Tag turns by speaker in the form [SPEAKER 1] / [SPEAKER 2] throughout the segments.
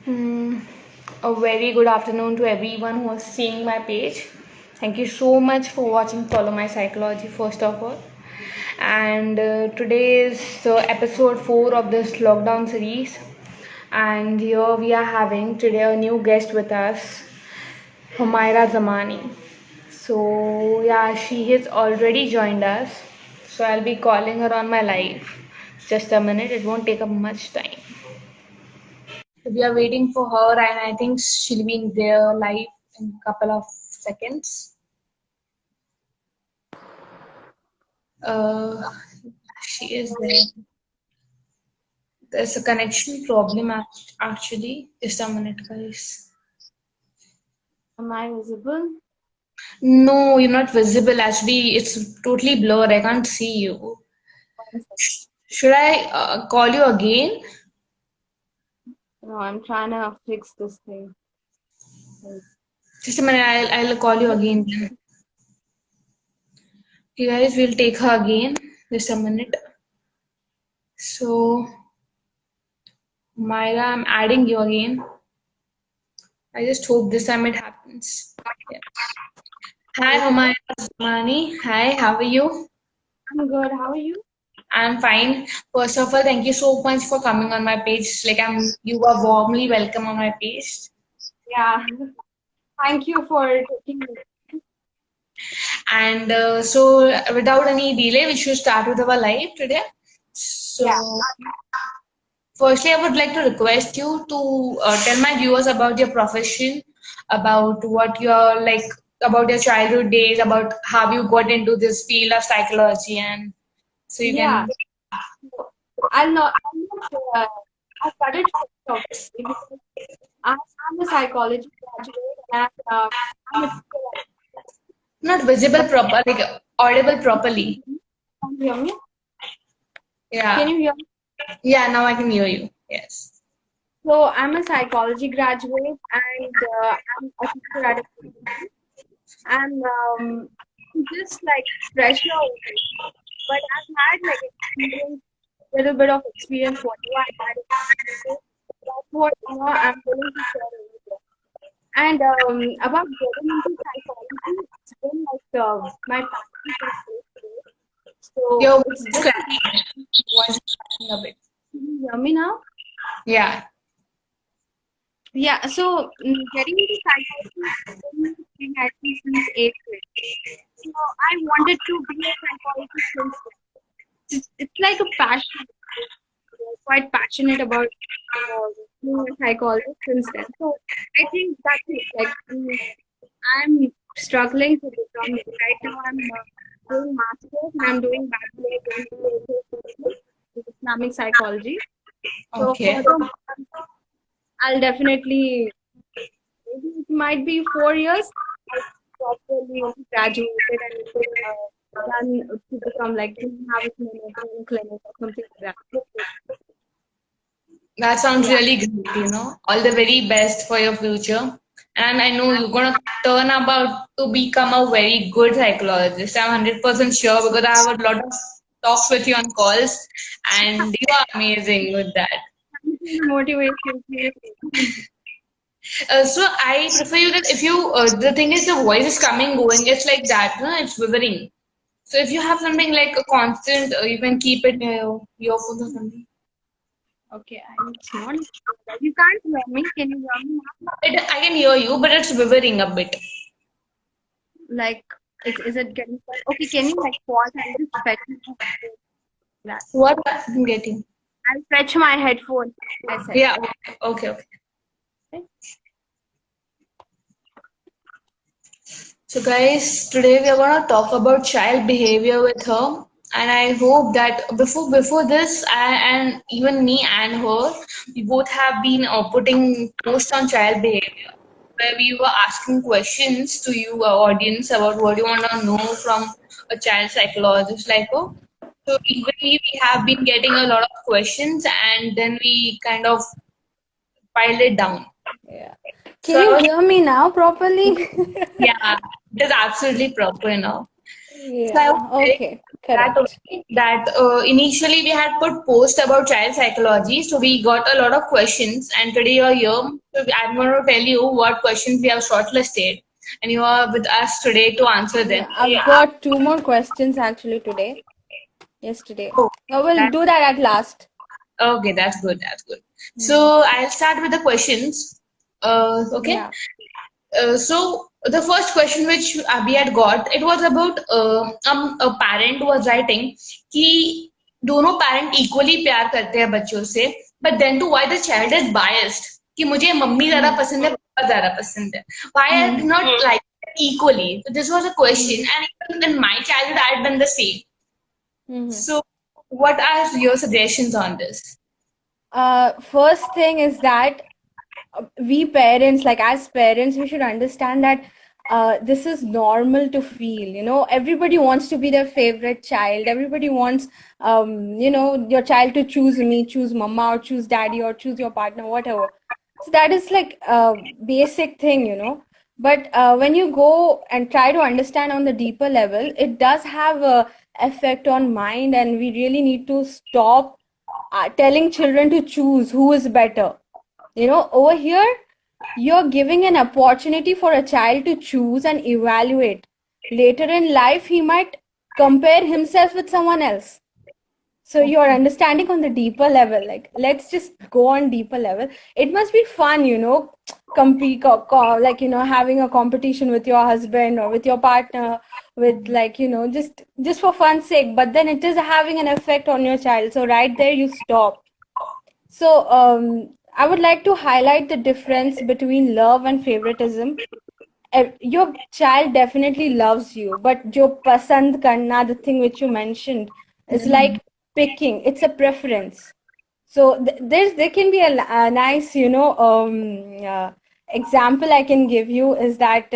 [SPEAKER 1] Hmm, a very good afternoon to everyone who is seeing my page. Thank you so much for watching Follow My Psychology, first of all. And today is episode 4 of this lockdown series. And here we are having today a new guest with us, Humaira Zamani. So, yeah, she has already joined us. So, I'll be calling her on my live. Just a minute, it won't take up much time. We are waiting for her, and I think she'll be in there live in a couple of seconds. Uh, she is there. There's a connection problem actually. Just a minute, guys.
[SPEAKER 2] Am I visible?
[SPEAKER 1] No, you're not visible. Actually, it's totally blurred. I can't see you.
[SPEAKER 2] One second.
[SPEAKER 1] Should I call you again?
[SPEAKER 2] No, I'm trying to fix this thing.
[SPEAKER 1] Just a minute. I'll call you again. You guys will take her again. Just a minute. So, Myra, I'm adding you again. I just hope this time it happens. Yeah. Hi, Humayun Usmani. Hi, how are you?
[SPEAKER 2] I'm good. How are you?
[SPEAKER 1] I'm fine. First of all, thank you so much for coming on my page. You are warmly welcome on my page.
[SPEAKER 2] Yeah. Thank you for taking me.
[SPEAKER 1] And without any delay, we should start with our live today.
[SPEAKER 2] Yeah.
[SPEAKER 1] So, firstly, I would like to request you to tell my viewers about your profession, about what you're like, about your childhood days, about how you got into this field of psychology, and so you
[SPEAKER 2] Yeah.
[SPEAKER 1] can.
[SPEAKER 2] I'm not I started obviously because I'm a psychology graduate and I'm a teacher.
[SPEAKER 1] Not visible proper, like audible properly.
[SPEAKER 2] Can you hear me? Can
[SPEAKER 1] Yeah.
[SPEAKER 2] you hear me?
[SPEAKER 1] Yeah, now I can hear you. Yes.
[SPEAKER 2] So I'm a psychology graduate and I'm a teacher at a and just like fresher over it. But I've had like experience, little bit of experience, whatever I had experience. That's what I'm willing to share over here. And about getting into psychology, it's been like my passion since eighth grade. So
[SPEAKER 1] Your
[SPEAKER 2] it's
[SPEAKER 1] voice is
[SPEAKER 2] just
[SPEAKER 1] cracking. Voice is cracking a bit.
[SPEAKER 2] can you hear me now?
[SPEAKER 1] Yeah.
[SPEAKER 2] Yeah, so getting into psychology has been a thing I think since eighth grade. So I wanted to be a psychologist since then. It's like a passion. We're quite passionate about being a psychologist since then. So I think that's it. Like I'm struggling to become it. Right now I'm doing masters and I'm doing bachelor's in Islamic psychology. So
[SPEAKER 1] Okay.
[SPEAKER 2] further, I'll definitely maybe it might be 4 years. I'll properly graduated and done to become like have a clinic or something like that.
[SPEAKER 1] That sounds
[SPEAKER 2] Yeah.
[SPEAKER 1] really great. All the very best for your future. And I know you're gonna turn about to become a very good psychologist. I'm 100% sure because I have a lot of talks with you on calls and you are amazing with that.
[SPEAKER 2] Thank you for the motivation. Seriously.
[SPEAKER 1] So I prefer you that if the thing is the voice is coming, going, it's like that, no? It's withering. So if you have something like a constant, you can keep it near your earphones or something.
[SPEAKER 2] Okay, it's not. You can't hear me. Can you hear me now?
[SPEAKER 1] I can hear you, but it's withering a bit.
[SPEAKER 2] Like, is it getting better? Okay, can you like pause and just fetch my headphone? That
[SPEAKER 1] What I'm getting?
[SPEAKER 2] I'll fetch my headphone. I said.
[SPEAKER 1] Yeah. Okay. Okay.
[SPEAKER 2] Okay?
[SPEAKER 1] So guys, today we are gonna talk about child behavior with her, and I hope that before this, and even me and her, we both have been putting posts on child behavior, where we were asking questions to you, our audience, about what you want to know from a child psychologist like her. So evenly, we have been getting a lot of questions, and then we kind of piled it down.
[SPEAKER 2] Yeah.
[SPEAKER 1] So
[SPEAKER 2] Can
[SPEAKER 1] I
[SPEAKER 2] you
[SPEAKER 1] was,
[SPEAKER 2] hear me now properly?
[SPEAKER 1] yeah, it is absolutely proper now. So I was
[SPEAKER 2] Yeah,
[SPEAKER 1] telling
[SPEAKER 2] okay,
[SPEAKER 1] that
[SPEAKER 2] correct.
[SPEAKER 1] only that initially we had put post about child psychology, so we got a lot of questions, and today you're here. So I'm going to tell you what questions we have shortlisted, and you are with us today to answer them.
[SPEAKER 2] Yeah, I've got two more questions actually today, yesterday.
[SPEAKER 1] Oh,
[SPEAKER 2] We'll
[SPEAKER 1] that
[SPEAKER 2] do that at last.
[SPEAKER 1] okay, that's good. That's good.
[SPEAKER 2] Hmm.
[SPEAKER 1] So I'll start with the questions. Okay.
[SPEAKER 2] Yeah.
[SPEAKER 1] So the first question which Abhi had got, it was about a parent was writing कि दोनों parent equally प्यार करते हैं बच्चों से, but then to why the child is biased कि मुझे mummy ज़्यादा
[SPEAKER 2] Hmm.
[SPEAKER 1] पसंद है पापा ज़्यादा पसंद है, why I
[SPEAKER 2] Hmm.
[SPEAKER 1] do not like it equally. So this was a question,
[SPEAKER 2] Hmm.
[SPEAKER 1] and even in my childhood I had done the same.
[SPEAKER 2] Hmm.
[SPEAKER 1] So what are your suggestions on this?
[SPEAKER 2] First thing is that we parents, like as parents, we should understand that this is normal to feel. Everybody wants to be their favorite child. Everybody wants, your child to choose me, choose mama, or choose daddy, or choose your partner, whatever. So that is like a basic thing. But when you go and try to understand on the deeper level, it does have a effect on mind, and we really need to stop telling children to choose who is better. Over here, you're giving an opportunity for a child to choose and evaluate. Later in life, he might compare himself with someone else. So you're understanding on the deeper level. Like, let's just go on deeper level. It must be fun, compete, having a competition with your husband or with your partner, with just for fun's sake. But then it is having an effect on your child. So right there, you stop. So, I would like to highlight the difference between love and favoritism. Your child definitely loves you, but jo pasand karna, the thing which you mentioned, is
[SPEAKER 1] Mhm.
[SPEAKER 2] like picking. It's a preference. So there can be a nice, example I can give you is that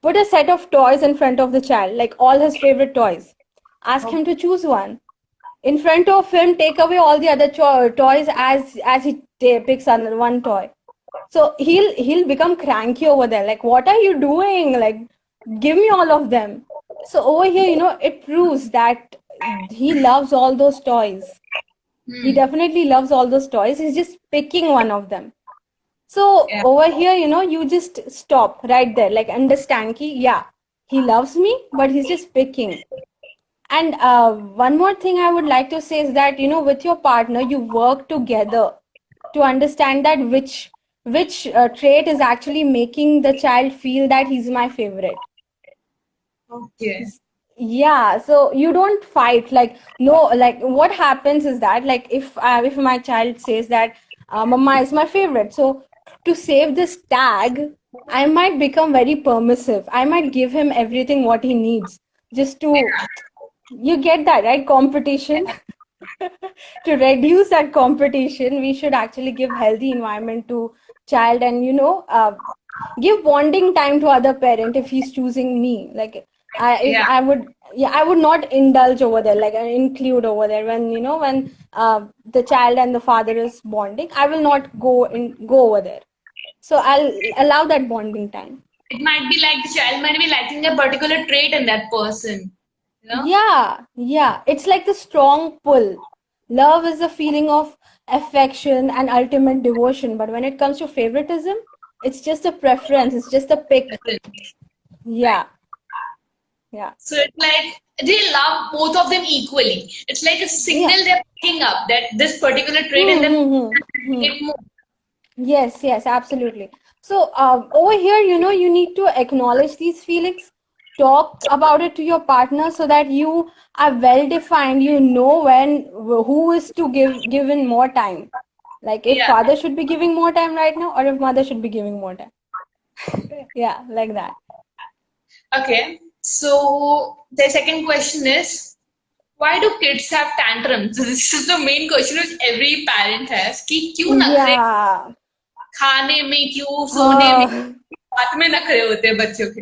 [SPEAKER 2] put a set of toys in front of the child, like all his favorite toys. Ask him to choose one in front of him, take away all the other toys as he picks another one toy. So he'll become cranky over there, like, what are you doing, like, give me all of them. So over here, it proves that he loves all those toys. He
[SPEAKER 1] Hmm.
[SPEAKER 2] definitely loves all those toys, he's just picking one of them. So
[SPEAKER 1] Yeah.
[SPEAKER 2] over here, you just stop right there, like, understand ki, yeah, he loves me, but he's just picking. And one more thing I would like to say is that, with your partner, you work together to understand that which trait is actually making the child feel that he's my favorite.
[SPEAKER 1] Okay.
[SPEAKER 2] Yeah, so you don't fight, like, no, like, what happens is that, like, if my child says that mama is my favorite, so to save this tag, I might become very permissive. I might give him everything what he needs, just to, you get that, right? Competition. To reduce that competition, we should actually give healthy environment to child, and give bonding time to other parent if he's choosing me. Like, if
[SPEAKER 1] Yeah.
[SPEAKER 2] I would, yeah, I would not indulge over there, like, include over there when the child and the father is bonding. I will not go over there. So I'll allow that bonding time.
[SPEAKER 1] It might be like the child might be liking a particular trait in that person, you know?
[SPEAKER 2] Yeah, yeah. It's like the strong pull. Love is a feeling of affection and ultimate devotion. But when it comes to favoritism, it's just a preference, it's just a pick.
[SPEAKER 1] Right.
[SPEAKER 2] Yeah, yeah.
[SPEAKER 1] So it's like they love both of them equally. It's like a
[SPEAKER 2] Yeah.
[SPEAKER 1] signal they're picking up that this particular trait in
[SPEAKER 2] Hmm,
[SPEAKER 1] them
[SPEAKER 2] hmm, hmm, hmm.
[SPEAKER 1] it more.
[SPEAKER 2] Yes, yes, absolutely. So, over here, you need to acknowledge these feelings, talk about it to your partner so that you are well defined. You know when who is to given more time. Like, if
[SPEAKER 1] Yeah.
[SPEAKER 2] father should be giving more time right now, or if mother should be giving more time. Yeah, like that.
[SPEAKER 1] Okay. So the second question is, why do kids have tantrums? This is the main question which every parent has कि क्यों नखरे
[SPEAKER 2] Yeah.
[SPEAKER 1] खाने में क्यों सोने में
[SPEAKER 2] Uh,
[SPEAKER 1] बात में नखरे होते हैं बच्चों के.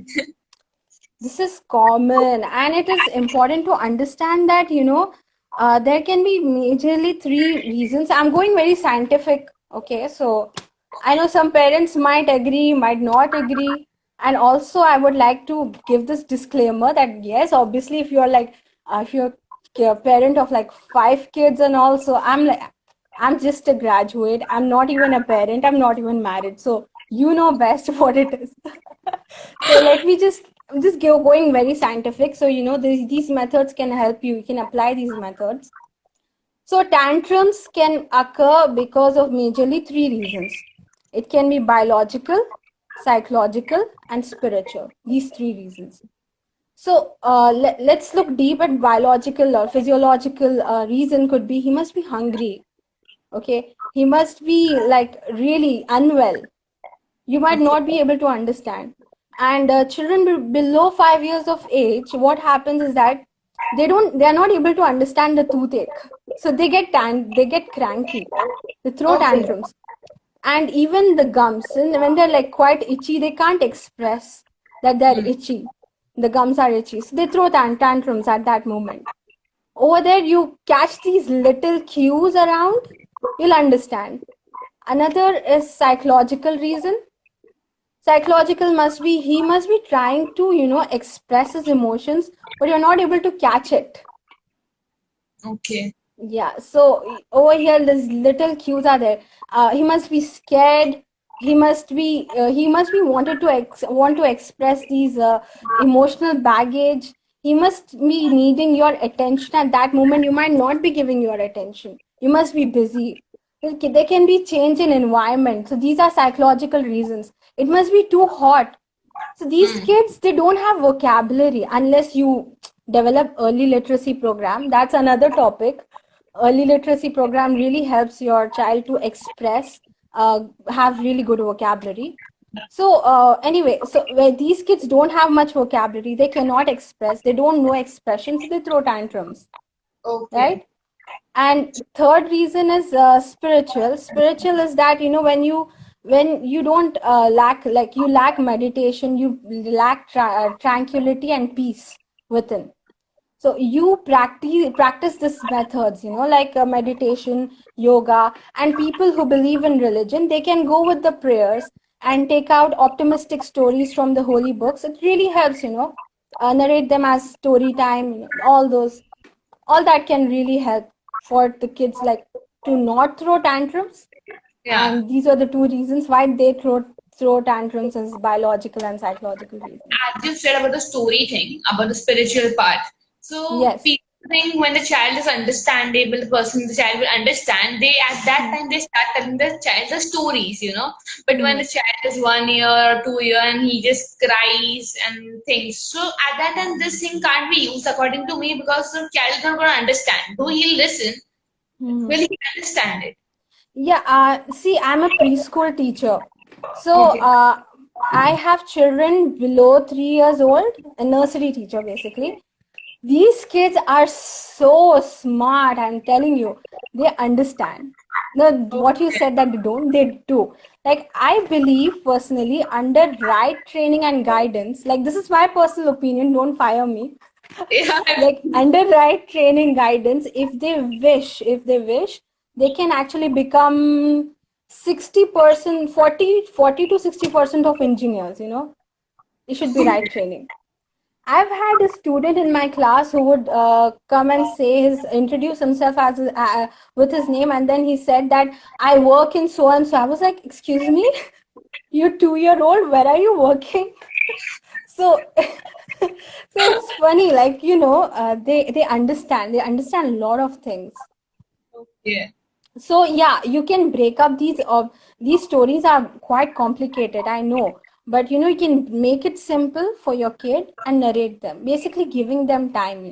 [SPEAKER 2] this is common, and it is important to understand that, there can be majorly three reasons. I'm going very scientific, okay? So I know some parents might agree, might not agree. And also I would like to give this disclaimer that yes, obviously if you're like if you're a parent of like 5 kids and also I'm just a graduate, I'm not even a parent, I'm not even married, so you know best what it is. So let me just go going very scientific, so you know these methods can help you can apply these methods. So tantrums can occur because of majorly three reasons. It can be biological, psychological, and spiritual. These three reasons. So let's look deep at biological or physiological reason. Could be he must be hungry. Okay, he must be like really unwell. You might
[SPEAKER 1] Okay.
[SPEAKER 2] not be able to understand. And children below 5 years of age, what happens is that they are not able to understand the toothache, so they get cranky, they throw
[SPEAKER 1] Okay.
[SPEAKER 2] tantrums. And even the gums, and when they're like quite itchy, they can't express that they're
[SPEAKER 1] Hmm.
[SPEAKER 2] itchy, the gums are itchy, so they throw tantrums at that moment. Over there you catch these little cues around, you'll understand. Another is psychological reason. Psychological must be he must be trying to express his emotions, but you're not able to catch it.
[SPEAKER 1] Okay.
[SPEAKER 2] Yeah, so over here these little cues are there. He must be scared, he must be wanted to want to express these emotional baggage. He must be needing your attention at that moment, you might not be giving your attention, you must be busy. Okay, there can be change in environment, so these are psychological reasons. It must be too hot. So these
[SPEAKER 1] Hmm.
[SPEAKER 2] kids, they don't have vocabulary unless you develop early literacy program. That's another topic. Early literacy program really helps your child to express, have really good vocabulary. So anyway, so where these kids don't have much vocabulary, they cannot express, they don't know expression, so they throw tantrums,
[SPEAKER 1] Okay.
[SPEAKER 2] right? And third reason is spiritual. Spiritual is that when you don't lack, like you lack meditation, you lack tranquility and peace within. So you practice this methods, like meditation, yoga. And people who believe in religion, they can go with the prayers and take out optimistic stories from the holy books. It really helps, narrate them as story time, all that can really help for the kids, like to not throw tantrums.
[SPEAKER 1] Yeah.
[SPEAKER 2] And these are the two reasons why they throw tantrums, as biological and psychological reasons.
[SPEAKER 1] As you said about the story thing, about the spiritual part. So
[SPEAKER 2] Yes.
[SPEAKER 1] people think when the child is understandable, the person, the child will understand. They at that
[SPEAKER 2] Hmm.
[SPEAKER 1] time they start telling the child the stories, you know. But when
[SPEAKER 2] Hmm.
[SPEAKER 1] the child is 1 year or 2 year and he just cries and things, so at that time this thing can't be used according to me because the child is not going to understand. Though he'll listen,
[SPEAKER 2] Hmm.
[SPEAKER 1] will he understand it?
[SPEAKER 2] Yeah, see, I'm a preschool teacher. So
[SPEAKER 1] Okay.
[SPEAKER 2] I have children below 3 years old, a nursery teacher basically. These kids are so smart, I'm telling you. They understand. No, what you
[SPEAKER 1] Okay.
[SPEAKER 2] said that they don't, they do. Like, I believe personally, under right training and guidance, like, this is my personal opinion, don't fire me.
[SPEAKER 1] Yeah.
[SPEAKER 2] Like, under right training guidance, if they wish, they can actually become 60%, 40 to 60% of engineers, It should be right training. I've had a student in my class who would come and introduce himself with his name, and then he said that I work in so and so. I was like, excuse me, you 2 year old, where are you working? So, so it's funny, like they understand a lot of things.
[SPEAKER 1] Okay.
[SPEAKER 2] So yeah, you can break up these stories are quite complicated, I know, but you can make it simple for your kid and narrate them, basically giving them time,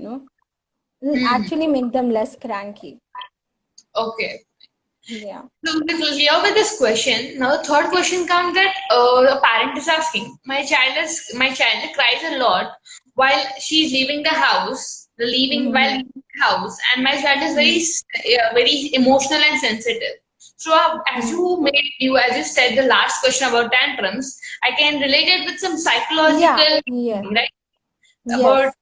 [SPEAKER 2] will
[SPEAKER 1] Hmm.
[SPEAKER 2] actually make them less cranky.
[SPEAKER 1] Okay.
[SPEAKER 2] Yeah.
[SPEAKER 1] So we're clear with this question. Now the third question comes that a parent is asking, my child cries a lot while she's leaving the house, while
[SPEAKER 2] Mm-hmm.
[SPEAKER 1] leaving the house, and my child is
[SPEAKER 2] Mm-hmm.
[SPEAKER 1] very emotional and sensitive. So as you said the last question about tantrums, I can relate it with some
[SPEAKER 2] Yeah.
[SPEAKER 1] psychological,
[SPEAKER 2] Yeah.
[SPEAKER 1] right? About
[SPEAKER 2] Yes.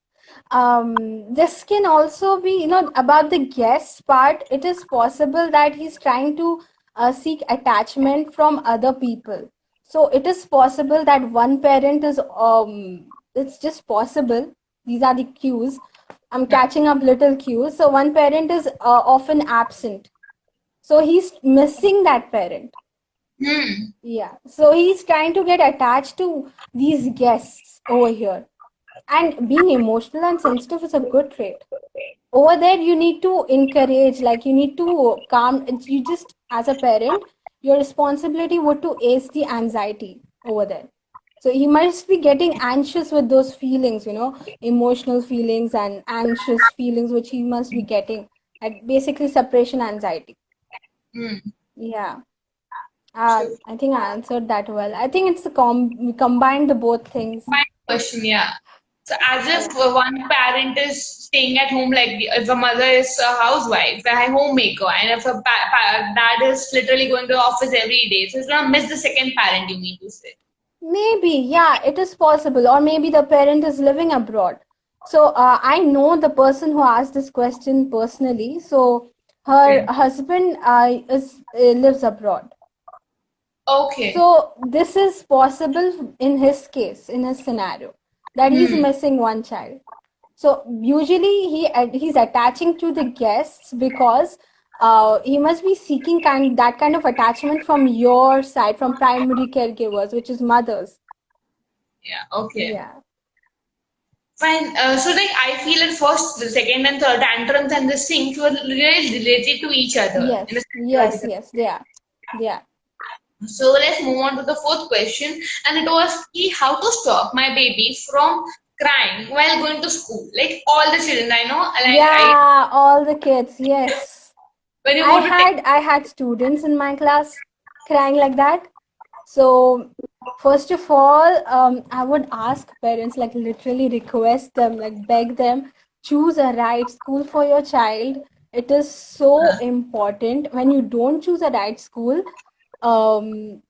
[SPEAKER 2] This can also be, about the guest part. It is possible that he's trying to seek attachment from other people. So it is possible that one parent is it's just possible. These are the cues. I'm catching up little cues. So one parent is often absent. So he's missing that parent.
[SPEAKER 1] Hmm.
[SPEAKER 2] Yeah. So he's trying to get attached to these guests over here. And being emotional and sensitive is a good trait. Over there, you need to encourage, like you need to calm. You just, as a parent, your responsibility would to ace the anxiety over there. So he must be getting anxious with those feelings, emotional feelings and anxious feelings, which he must be getting. Like basically separation anxiety.
[SPEAKER 1] Hmm.
[SPEAKER 2] Yeah.
[SPEAKER 1] So
[SPEAKER 2] I think I answered that well. I think it's we combined the both things.
[SPEAKER 1] my question, yeah. So as if
[SPEAKER 2] Yeah.
[SPEAKER 1] one parent is staying at home, like if a mother is a housewife, a homemaker, and if a dad is literally going to office every day, so he's gonna miss the second parent. You mean to say?
[SPEAKER 2] Maybe, yeah, it is possible. Or maybe the parent is living abroad. So I know the person who asked this question personally. So her
[SPEAKER 1] Okay.
[SPEAKER 2] husband is lives abroad.
[SPEAKER 1] Okay.
[SPEAKER 2] So this is possible in his case, in his scenario, that he's
[SPEAKER 1] Hmm.
[SPEAKER 2] missing one child. So usually he's attaching to the guests because he must be seeking that kind of attachment from your side, from primary caregivers, which is mothers.
[SPEAKER 1] Yeah. Okay.
[SPEAKER 2] Yeah.
[SPEAKER 1] Fine. So like I feel at first, the second and third tantrums and the syncs were really related to each other in a
[SPEAKER 2] Yes. Yes.
[SPEAKER 1] psychological.
[SPEAKER 2] Yes. They are. They are.
[SPEAKER 1] So let's move on to the fourth question, and it was how to stop my baby from crying while going to school. Like all the children I know, like I
[SPEAKER 2] Yeah. All the kids. Yes.
[SPEAKER 1] when you
[SPEAKER 2] I
[SPEAKER 1] go to take,
[SPEAKER 2] had I had students in my class crying like that. So first of all, I would ask parents, like literally request them, like beg them, choose a right school for your child. It is so important. When you don't choose a right school, um,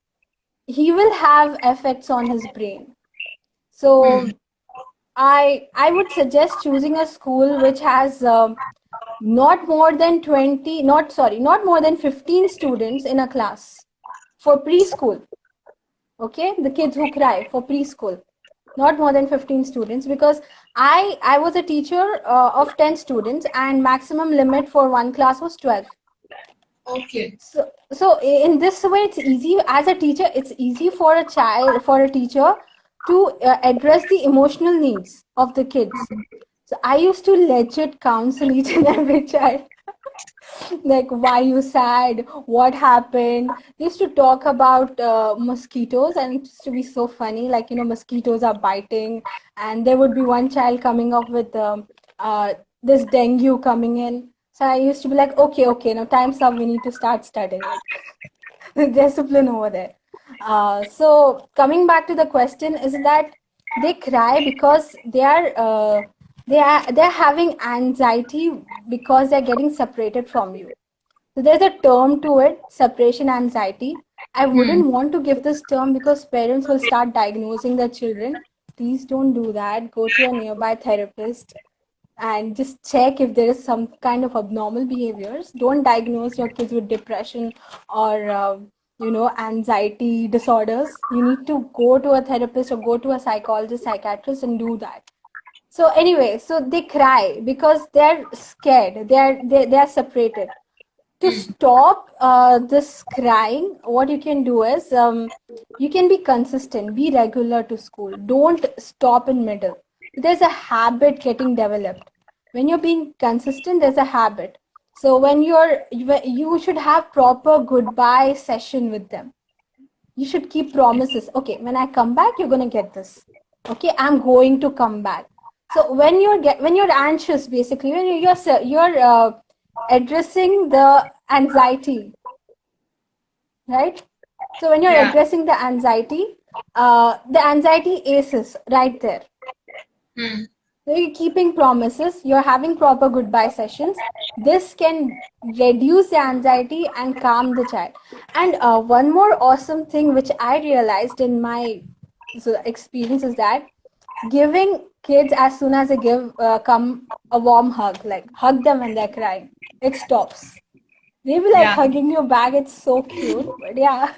[SPEAKER 2] he will have effects on his brain.
[SPEAKER 1] hmm,
[SPEAKER 2] So I would suggest choosing a school which has not more than 20, not sorry, not more than 15 students in a class for preschool. Okay, the kids who cry for preschool, not more than 15 students, because I was a teacher of 10 students, and maximum limit for one class was 12.
[SPEAKER 1] okay,
[SPEAKER 2] So in this way, it's easy as a teacher, it's easy for a child, for a teacher to address the emotional needs of the kids. So I used to legit counsel each and every child, like why you sad, what happened. They used to talk about mosquitoes, and it used to be so funny, like mosquitoes are biting, and there would be one child coming up with this dengue coming in. So I used to be like, okay, now time's up, we need to start studying, like the discipline over there. So coming back to the question is that they cry because they're having anxiety because they're getting separated from you. So there's a term to it, separation anxiety. I
[SPEAKER 1] hmm,
[SPEAKER 2] wouldn't want to give this term because parents will start diagnosing their children. Please don't do that. Go to a nearby therapist and just check if there is some kind of abnormal behaviors. Don't diagnose your kids with depression or anxiety disorders. You need to go to a therapist or go to a psychologist, psychiatrist, and do that. So anyway, so they cry because they're scared. They're separated. To
[SPEAKER 1] hmm,
[SPEAKER 2] stop this crying, what you can do is you can be consistent, be regular to school. Don't stop in middle. There's a habit getting developed. When you're being consistent, there's a habit. So you should have proper goodbye session with them. You should keep promises. Okay, when I come back, you're gonna get this. Okay, I'm going to come back. So when you're anxious, basically, when you're addressing the anxiety, right? So when you're
[SPEAKER 1] yeah,
[SPEAKER 2] addressing the anxiety aces right there.
[SPEAKER 1] hmm,
[SPEAKER 2] So you're keeping promises, you're having proper goodbye sessions. This can reduce the anxiety and calm the child. And one more awesome thing which I realized in my experience is that giving kids, as soon as they give come a warm hug, like hug them when they're crying, it stops. They be like
[SPEAKER 1] yeah.
[SPEAKER 2] hugging you back. It's so cute, but yeah.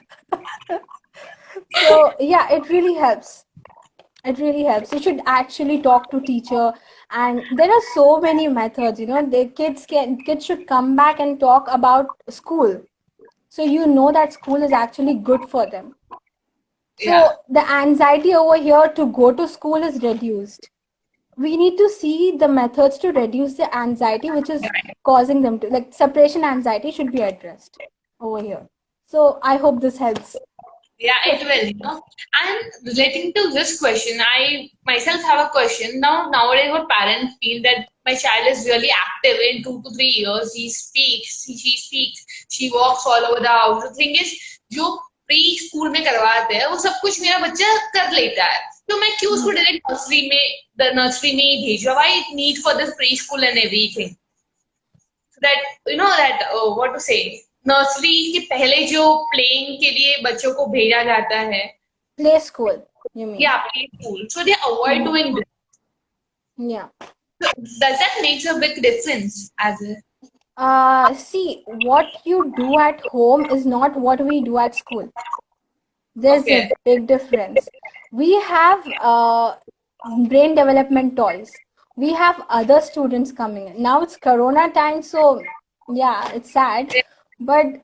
[SPEAKER 2] So yeah, it really helps. It really helps. You should actually talk to teacher, and there are so many methods. The kids should come back and talk about school, so that school is actually good for them.
[SPEAKER 1] Yeah,
[SPEAKER 2] So the anxiety over here to go to school is reduced. We need to see the methods to reduce the anxiety which is causing them to, like, separation anxiety should be addressed over here. So I hope this helps.
[SPEAKER 1] yeah, it will. And relating to this question, I myself have a question. Nowadays, what parents feel that my child is really active in 2 to 3 years. He speaks, she speaks, she walks all over the house. The thing is, जो pre school में करवाते हैं वो सब कुछ मेरा बच्चा कर लेता है, तो मैं क्यों उसको
[SPEAKER 2] Hmm.
[SPEAKER 1] डायरेक्ट नर्सरी में ही भेजा? Why need for this pre school and everything? that that what to say, nursery के पहले जो प्लेइंग के लिए बच्चों को भेजा जाता है,
[SPEAKER 2] Play school, you mean?
[SPEAKER 1] या play school, so they avoid
[SPEAKER 2] Hmm.
[SPEAKER 1] Doing this.
[SPEAKER 2] Yeah.
[SPEAKER 1] Does that makes a big difference as a?
[SPEAKER 2] See, what you do at home is not what we do at school. There's
[SPEAKER 1] Okay.
[SPEAKER 2] a big difference. We have brain development toys. We have other students coming in. Now it's Corona time, so yeah, it's sad. But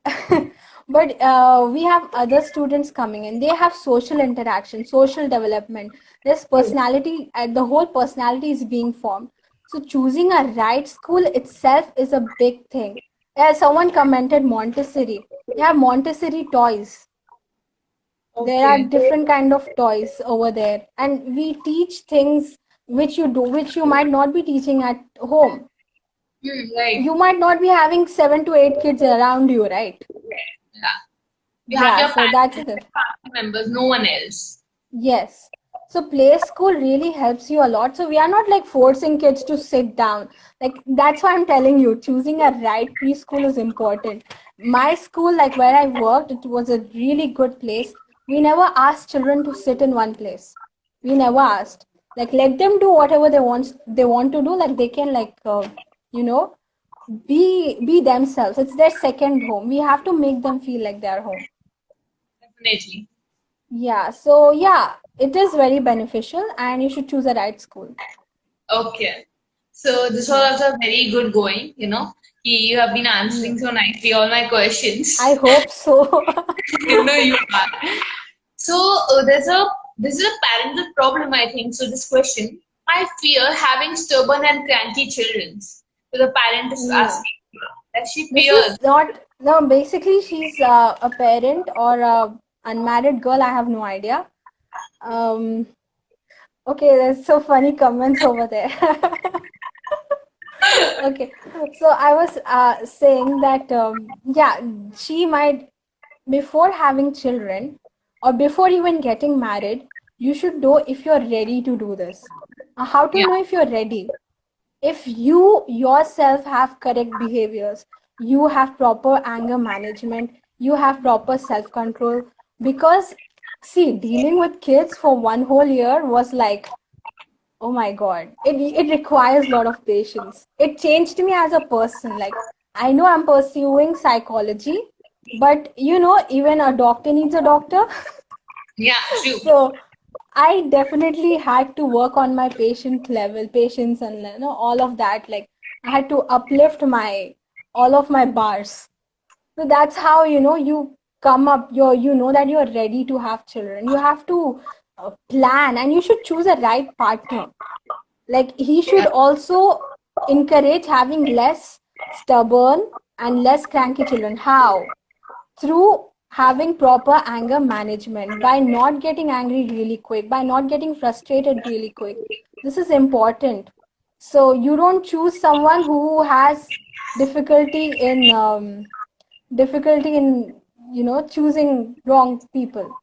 [SPEAKER 2] we have other students coming in. They have social interaction, social development. There's personality. The whole personality is being formed. So choosing a right school itself is a big thing. Someone commented Montessori. They have Montessori toys. There are
[SPEAKER 1] Okay.
[SPEAKER 2] different kind of toys over there, and we teach things which you might not be teaching at home.
[SPEAKER 1] Right.
[SPEAKER 2] You might not be having 7 to 8 kids around you, right?
[SPEAKER 1] Yeah. You have
[SPEAKER 2] Yeah,
[SPEAKER 1] your
[SPEAKER 2] so that's
[SPEAKER 1] parents,
[SPEAKER 2] it.
[SPEAKER 1] family members, no one else.
[SPEAKER 2] Yes. So play school really helps you a lot. So we are not like forcing kids to sit down. Like that's why I'm telling you, choosing a right preschool is important. My school, like where I worked, it was a really good place. We never asked children to sit in one place. We never asked. Like let them do whatever they want to do. Like they can you know be themselves. It's their second home. We have to make them feel like they're home.
[SPEAKER 1] Definitely.
[SPEAKER 2] Yeah, so yeah, it is very beneficial and you should choose a right school.
[SPEAKER 1] Okay. So this was
[SPEAKER 2] Yes.
[SPEAKER 1] also very good going. You have been
[SPEAKER 2] Yeah.
[SPEAKER 1] answering so nicely all my
[SPEAKER 2] I
[SPEAKER 1] questions.
[SPEAKER 2] hope so.
[SPEAKER 1] You are. So this is a parental problem, I think. So this question, I fear having stubborn and cranky children. So the parent is
[SPEAKER 2] No.
[SPEAKER 1] asking, that she
[SPEAKER 2] This
[SPEAKER 1] fears.
[SPEAKER 2] is not, no, basically she's a parent or a unmarried girl, I have no idea. Um, okay, there's so funny comments over there. Okay, so I was saying that yeah, she might, before having children or before even getting married, you should know if you're ready to do this. How to
[SPEAKER 1] Yeah,
[SPEAKER 2] know if you're ready? If you yourself have correct behaviors, you have proper anger management, you have proper self control. Because, see, dealing with kids for one whole year was like, oh my God, it requires a lot of patience. It changed me as a person. Like, I know I'm pursuing psychology, but even a doctor needs a doctor.
[SPEAKER 1] yeah, true.
[SPEAKER 2] So I definitely had to work on my patient level, patience, and all of that. Like I had to uplift my all of my bars. So that's how you come up. You know that you're ready to have children. You have to plan, and you should choose a right partner. Like he should
[SPEAKER 1] Yeah,
[SPEAKER 2] also encourage having less stubborn and less cranky children. How? Through having proper anger management, by not getting angry really quick, by not getting frustrated really quick. This is important. So you don't choose someone who has difficulty in choosing wrong people.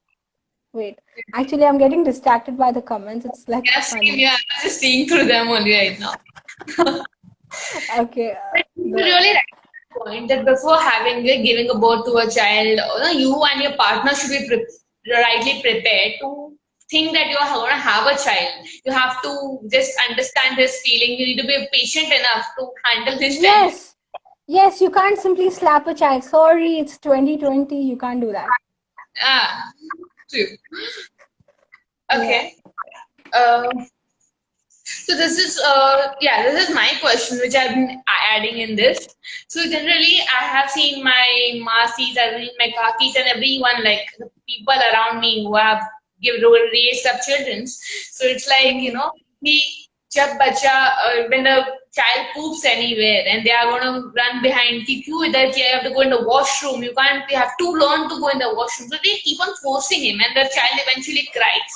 [SPEAKER 2] Wait, actually I'm getting distracted by the comments. It's like
[SPEAKER 1] yeah, same.
[SPEAKER 2] funny.
[SPEAKER 1] Yeah, I'm just seeing through them only right now.
[SPEAKER 2] Okay,
[SPEAKER 1] But you
[SPEAKER 2] the
[SPEAKER 1] really right point that before giving a birth to a child, you and your partner should be rightly prepared to think that you are going to have a child. You have to just understand his feeling. You need to be patient enough to handle his tension.
[SPEAKER 2] yes, yes, you can't simply slap a child. Sorry, it's 2020. You can't do that.
[SPEAKER 1] Yeah, True.
[SPEAKER 2] Yeah.
[SPEAKER 1] Okay. Um, So this is this is my question which I've been adding in this. So generally I have seen my masis, I've seen my kakis and everyone like the people around me who have raised up children. So it's like
[SPEAKER 2] Mm-hmm.
[SPEAKER 1] he jab bacha when the child poops anywhere and they are going to run behind keep you that you have to go in the washroom. You have to learn to go in the washroom. So they keep on forcing him and the child eventually cries.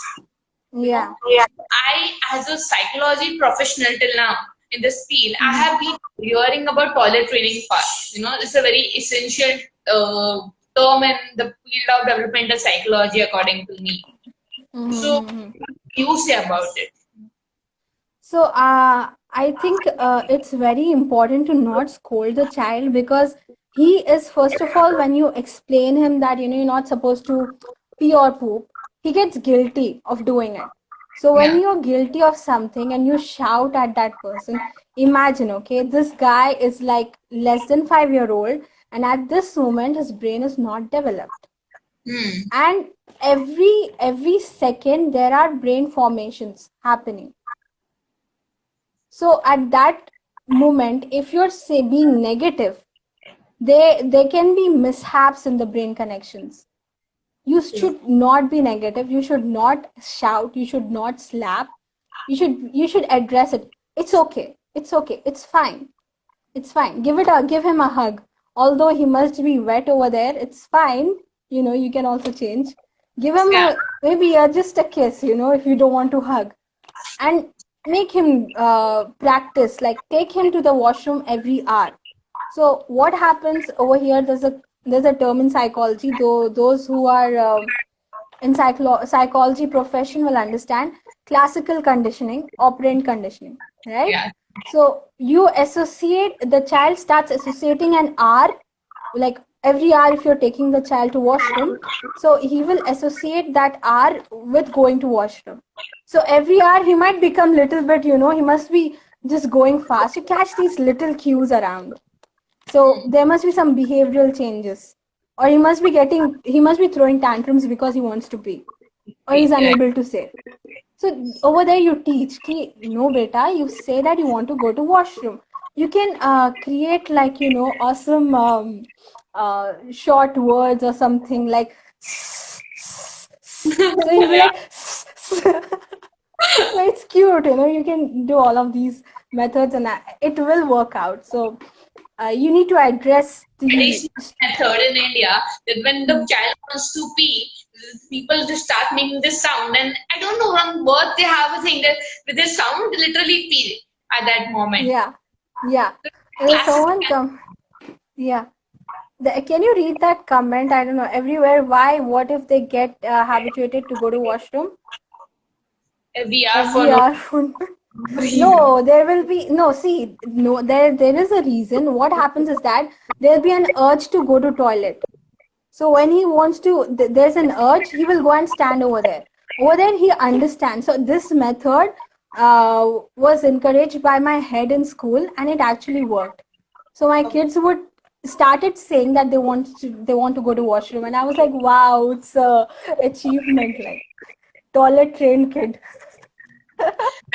[SPEAKER 2] Yeah.
[SPEAKER 1] Yeah. I, as a psychology professional till now in this field, I
[SPEAKER 2] Mm-hmm.
[SPEAKER 1] have been hearing about toilet training part. It's a very essential term in the field of developmental psychology, according to me. So,
[SPEAKER 2] Mm-hmm.
[SPEAKER 1] what do you say about it?
[SPEAKER 2] So, I think it's very important to not scold the child, because he is, first of all, when you explain him that you're not supposed to pee or poop, he gets guilty of doing it. So when
[SPEAKER 1] Yeah.
[SPEAKER 2] you're guilty of something and you shout at that person, imagine, okay, this guy is like less than 5 year old, and at this moment his brain is not developed,
[SPEAKER 1] Hmm.
[SPEAKER 2] and every second there are brain formations happening. So at that moment, if you're say being negative, there can be mishaps in the brain connections. You should not be negative. You should not shout. You should not slap. You should address it. It's okay. It's okay. It's fine. It's fine. Give him a hug. Although he must be wet over there, it's fine. You can also change. Give him
[SPEAKER 1] Yeah.
[SPEAKER 2] maybe just a kiss. If you don't want to hug, and make him practice, like take him to the washroom every hour. So what happens over here, there's a term in psychology, though those who are in psychology profession will understand: classical conditioning, operant conditioning, right?
[SPEAKER 1] Yeah.
[SPEAKER 2] So you associate, the child starts associating an hour, like every hour if you're taking the child to washroom, so he will associate that hour with going to washroom. So every hour he might become little bit, he must be just going fast. You catch these little cues around. So
[SPEAKER 1] Hmm.
[SPEAKER 2] there must be some behavioral changes, or he must be throwing tantrums because he wants to pee, or he's
[SPEAKER 1] Yeah.
[SPEAKER 2] unable to say. So over there you teach ki, no beta, you say that you want to go to washroom. You can create, like, awesome short words or something like so he'll be
[SPEAKER 1] Yeah.
[SPEAKER 2] like so it's cute, you can do all of these methods, and it will work out. So you need to address the
[SPEAKER 1] Traditional method in India that when the child wants to pee, people just start making this sound, and I don't know from birth they have a thing that with this sound they literally pee at that moment.
[SPEAKER 2] yeah, yeah. There's
[SPEAKER 1] Classical
[SPEAKER 2] someone come. Yeah. Can you read that comment? I don't know. Everywhere. Why? What if they get habituated to go to washroom
[SPEAKER 1] VR for
[SPEAKER 2] every
[SPEAKER 1] no
[SPEAKER 2] hour? For
[SPEAKER 1] reason.
[SPEAKER 2] no, there will be no. See, no. There is a reason. What happens is that there'll be an urge to go to toilet. So when he wants to, there's an urge, he will go and stand over there. Over there, he understands. So this method was encouraged by my head in school, and it actually worked. So my kids would started saying that they want to go to washroom, and I was like, wow, it's a achievement, like toilet trained kid.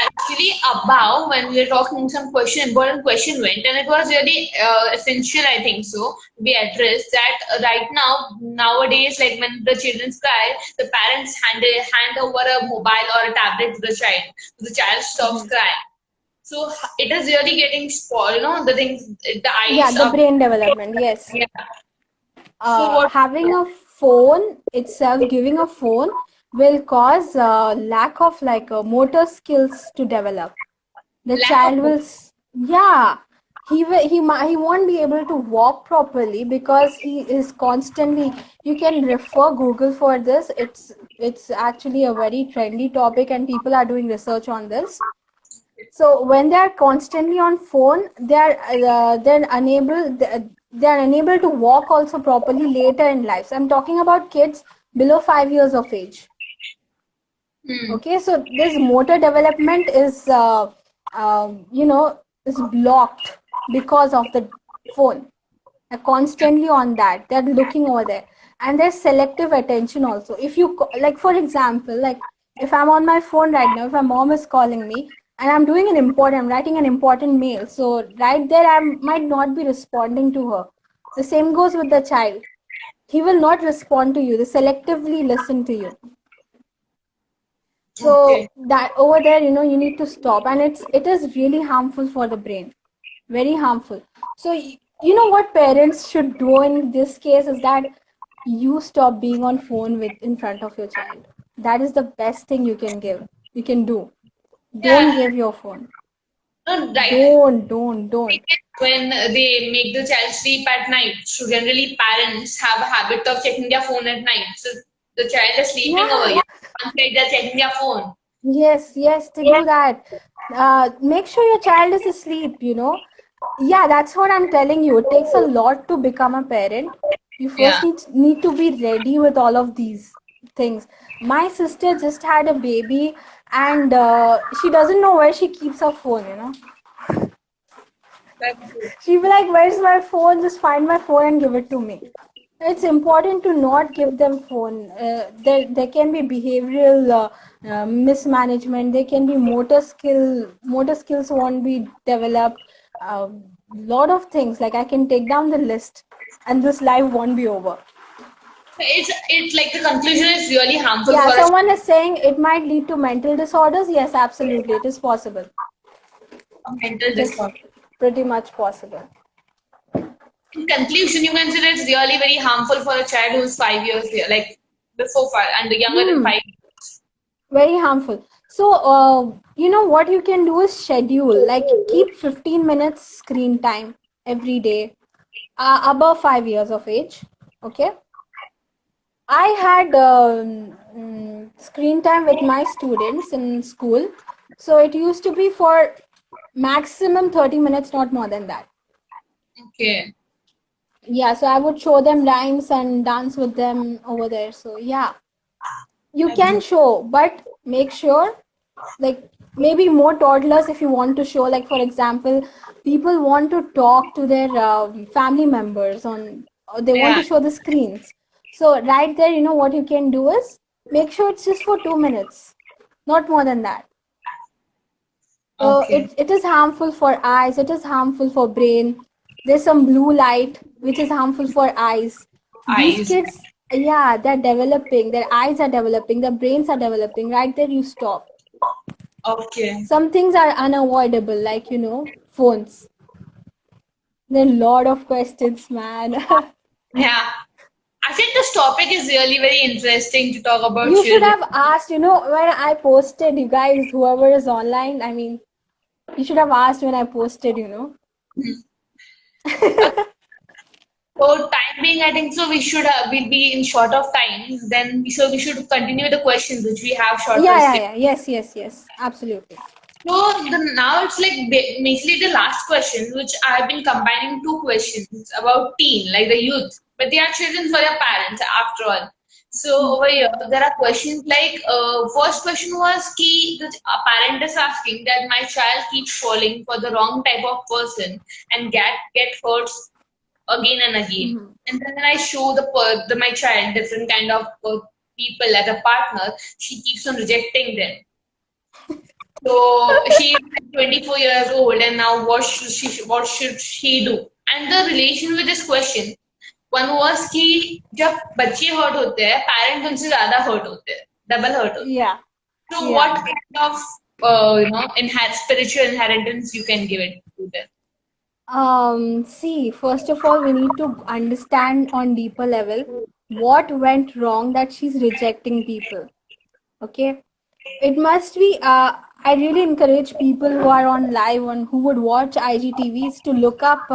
[SPEAKER 1] Actually, above when we were talking, some important question went, and it was really essential, I think so, to be addressed. That right now, nowadays, like when the children cry, the parents hand over a mobile or a tablet to the child, so the child stops
[SPEAKER 2] Mhm.
[SPEAKER 1] crying. So it is really getting spoiled, the things, the
[SPEAKER 2] Yeah,
[SPEAKER 1] eyes
[SPEAKER 2] the
[SPEAKER 1] are.
[SPEAKER 2] brain development. Yes.
[SPEAKER 1] Yeah. So what?
[SPEAKER 2] Having a phone itself, giving a phone will cause lack of, like, motor skills to develop. The
[SPEAKER 1] Lack of
[SPEAKER 2] child will,
[SPEAKER 1] book.
[SPEAKER 2] yeah, he won't be able to walk properly because he is constantly. You can refer Google for this. It's actually a very trendy topic, and people are doing research on this. So when they are constantly on phone, they're unable to walk also properly later in life. So I'm talking about kids below 5 years of age.
[SPEAKER 1] Hmm.
[SPEAKER 2] Okay, so this motor development is blocked because of the phone. They're constantly on that. They're looking over there. and there's selective attention also. If you like, for example, like if I'm on my phone right now, if my mom is calling me and I'm writing an important mail, so right there I might not be responding to her. The same goes with the child. He will not respond to you. They selectively listen to you.
[SPEAKER 1] Okay.
[SPEAKER 2] So that over there, you need to stop, and it is really harmful for the brain, very harmful. So you know what parents should do in this case is that you stop being on phone with in front of your child. That is the best thing you can do.
[SPEAKER 1] Yeah,
[SPEAKER 2] Don't give your phone.
[SPEAKER 1] no, right.
[SPEAKER 2] Don't.
[SPEAKER 1] When they make the child sleep at night, so generally parents have a habit of checking their phone at night. So the child is sleeping over
[SPEAKER 2] Yeah.
[SPEAKER 1] here. One side they're checking their phone.
[SPEAKER 2] Yes, to do that. Make sure your child is asleep. Yeah, that's what I'm telling you. It takes a lot to become a parent. You first
[SPEAKER 1] Yeah.
[SPEAKER 2] need to be ready with all of these things. My sister just had a baby, and she doesn't know where she keeps her phone.
[SPEAKER 1] That's good.
[SPEAKER 2] She'll be like, "Where's my phone? Just find my phone and give it to me." It's important to not give them phone. There can be behavioral mismanagement. There can be motor skills won't be developed. A lot of things. Like I can take down the list, and this life won't be over.
[SPEAKER 1] It's like the conclusion is really harmful
[SPEAKER 2] Yeah,
[SPEAKER 1] for us.
[SPEAKER 2] someone is saying it might lead to mental disorders. Yes, absolutely, it is possible.
[SPEAKER 1] Mental
[SPEAKER 2] It is
[SPEAKER 1] disorder.
[SPEAKER 2] pretty much possible.
[SPEAKER 1] In conclusion, you can say that it's really very harmful for a child who's 5 years here, like before 5 and younger than
[SPEAKER 2] Hmm.
[SPEAKER 1] 5.
[SPEAKER 2] Very harmful. So, you know what you can do is schedule, like keep 15 minutes screen time every day, above 5 years of age. Okay. I had screen time with my students in school. So it used to be for maximum 30 minutes, not more than that.
[SPEAKER 1] Okay.
[SPEAKER 2] Yeah. So I would show them rhymes and dance with them over there. So yeah, you
[SPEAKER 1] That's
[SPEAKER 2] can
[SPEAKER 1] good.
[SPEAKER 2] show, but make sure, like, maybe more toddlers if you want to show, like for example, people want to talk to their family members on, or they want
[SPEAKER 1] Yeah.
[SPEAKER 2] to show the screens. So right there, what you can do is make sure it's just for 2 minutes, not more than that.
[SPEAKER 1] Okay.
[SPEAKER 2] It is harmful for eyes, it is harmful for brain. There's some blue light which is harmful for eyes. These
[SPEAKER 1] Eyes.
[SPEAKER 2] kids, yeah, they're developing, their eyes are developing, their brains are developing. Right there, you stop.
[SPEAKER 1] Okay.
[SPEAKER 2] Some things are unavoidable, like phones. There are a lot of questions, man.
[SPEAKER 1] Yeah. I think this topic is really very interesting to talk about
[SPEAKER 2] You should
[SPEAKER 1] children.
[SPEAKER 2] have asked, when I posted, you guys, whoever is online, I mean, you should have asked when I posted.
[SPEAKER 1] Okay, so time being, I think so. We'll be in short of time. Then we should continue the questions which we have shortlisted.
[SPEAKER 2] Yeah. Yes. Absolutely.
[SPEAKER 1] So now it's like basically the last question, which I have been combining two questions about teen, like the youth, but they are children for their parents after all. So over here, there are questions like first question was key. The parent is asking that my child keeps falling for the wrong type of person and get hurt again and again.
[SPEAKER 2] Mhm.
[SPEAKER 1] And then when I show the my child different kind of people as a partner, she keeps on rejecting them. So she is like 24 years old, and now what should she do? And the relation with this question, one was कि जब बच्चे hurt होते हैं, parents उनसे ज़्यादा hurt होते हैं, double hurt होते हैं.
[SPEAKER 2] Yeah.
[SPEAKER 1] So
[SPEAKER 2] Yeah.
[SPEAKER 1] what kind of spiritual inheritance you can give it to them?
[SPEAKER 2] See, first of all, we need to understand on deeper level what went wrong that she's rejecting people. Okay. It must be. I really encourage people who are on live on who would watch IGTVs to look up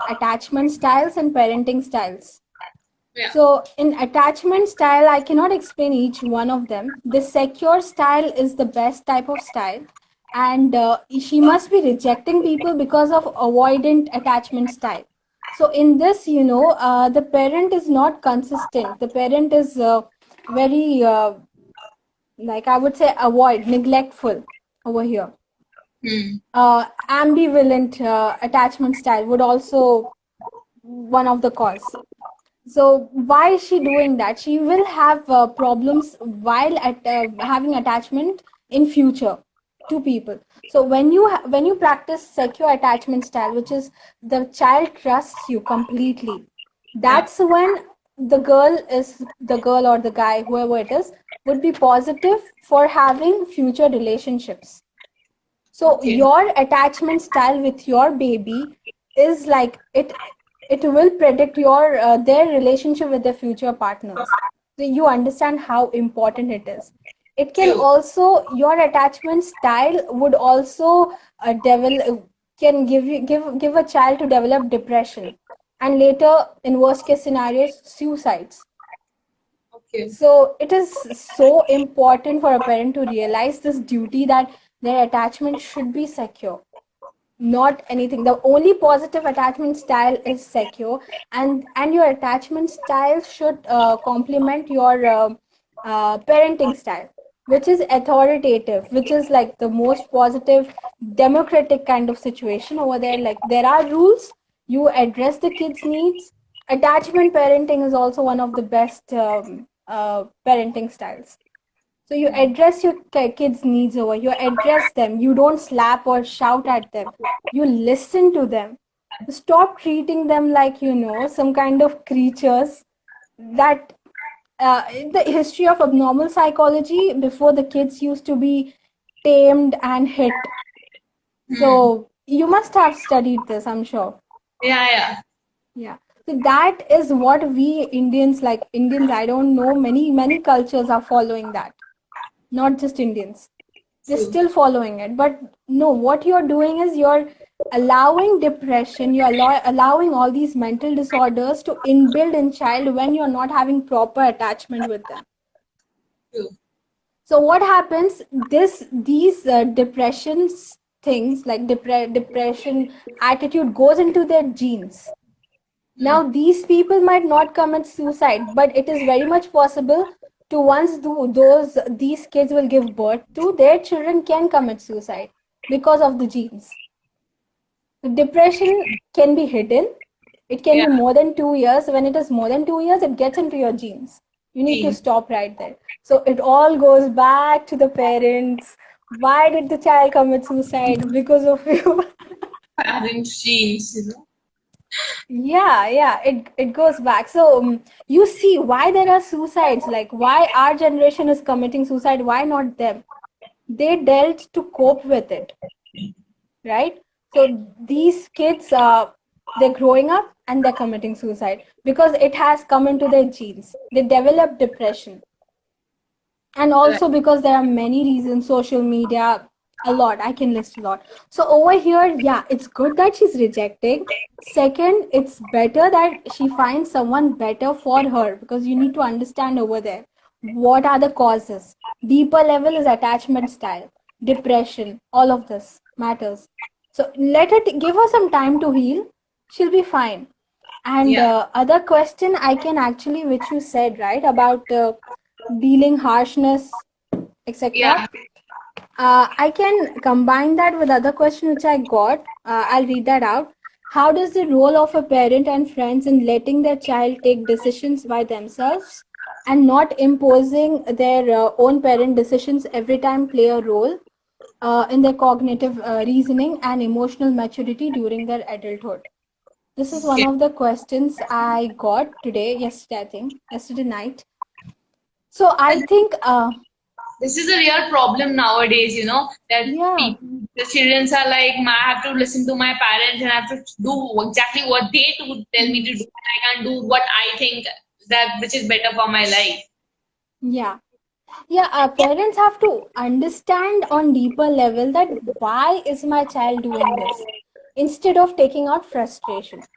[SPEAKER 2] attachment styles and parenting styles.
[SPEAKER 1] Yeah.
[SPEAKER 2] So, in attachment style, I cannot explain each one of them. The secure style is the best type of style, and she must be rejecting people because of avoidant attachment style. So, in this, the parent is not consistent. The parent is very, like I would say, avoid, neglectful over here.
[SPEAKER 1] Hmm.
[SPEAKER 2] Ambivalent attachment style would also one of the cause. So why is she doing that? She will have problems while having attachment in future to people. So when you practice secure attachment style, which is the child trusts you completely,
[SPEAKER 1] Yeah.
[SPEAKER 2] that's when the girl or the guy, whoever it is, would be positive for having future relationships. So
[SPEAKER 1] Okay.
[SPEAKER 2] your attachment style with your baby is like it will predict your their relationship with their future partners. So you understand how important it is. It can
[SPEAKER 1] True.
[SPEAKER 2] also, your attachment style would also develop, can give a child to develop depression, and later in worst case scenarios suicides.
[SPEAKER 1] Okay.
[SPEAKER 2] So it is so important for a parent to realize this duty that their attachment should be secure, not anything. The only positive attachment style is secure, and your attachment style should complement your parenting style, which is authoritative, which is like the most positive democratic kind of situation over there. Like there are rules, you address the kids needs. Attachment parenting is also one of the best parenting styles. So you address your kids' needs over. You address them. You don't slap or shout at them. You listen to them. Stop treating them like, some kind of creatures that in the history of abnormal psychology, before the kids used to be tamed and hit.
[SPEAKER 1] Hmm.
[SPEAKER 2] So you must have studied this, I'm sure.
[SPEAKER 1] Yeah, yeah.
[SPEAKER 2] Yeah. So that is what we Indians, like Indians, I don't know, many cultures are following that. Not just Indians. They're
[SPEAKER 1] True.
[SPEAKER 2] still following it. But no, what you're doing is you're allowing depression, allowing all these mental disorders to inbuild in child when you're not having proper attachment with them.
[SPEAKER 1] True.
[SPEAKER 2] So what happens? These depressions things like depression attitude goes into their genes.
[SPEAKER 1] Hmm.
[SPEAKER 2] Now, these people might not commit suicide, but it is very much possible to once these kids will give birth to, their children can commit suicide because of the genes. The depression can be hidden. It can
[SPEAKER 1] Yeah.
[SPEAKER 2] be more than 2 years. When it is more than 2 years, it gets into your genes. You need to
[SPEAKER 1] Genes.
[SPEAKER 2] stop right there. So it all goes back to the parents. Why did the child commit suicide? Because of you.
[SPEAKER 1] Parents' genes,
[SPEAKER 2] Yeah, it goes back. So you see why there are suicides, like why our generation is committing suicide, why not them? They dealt to cope with it, right? So these kids, they're growing up and they're committing suicide because it has come into their genes. They develop depression, and
[SPEAKER 1] Right.
[SPEAKER 2] also because there are many reasons, social media, a lot, I can list a lot. So over here, yeah, it's good that she's rejecting. Second, it's better that she finds someone better for her, because you need to understand over there what are the causes. Deeper level is attachment style, depression, all of this matters. So let it, give her some time to heal, she'll be fine. And
[SPEAKER 1] Yeah.
[SPEAKER 2] other question I can actually, which you said, right, about dealing harshness, etc.
[SPEAKER 1] Yeah.
[SPEAKER 2] I can combine that with other question which I got. I'll read that out. How does the role of a parent and friends in letting their child take decisions by themselves and not imposing their own parent decisions every time play a role in their cognitive reasoning and emotional maturity during their adulthood? This is one
[SPEAKER 1] Okay.
[SPEAKER 2] of the questions I got today, yesterday, I think, yesterday night. So I
[SPEAKER 1] And
[SPEAKER 2] think,
[SPEAKER 1] this is a real problem nowadays, that
[SPEAKER 2] yeah,
[SPEAKER 1] people, the children are like, I have to listen to my parents and I have to do exactly what they tell me to do. And I can't do what I think that which is better for my life.
[SPEAKER 2] yeah. Yeah, parents have to understand on deeper level that why is my child doing this, instead of taking out frustration.
[SPEAKER 1] True.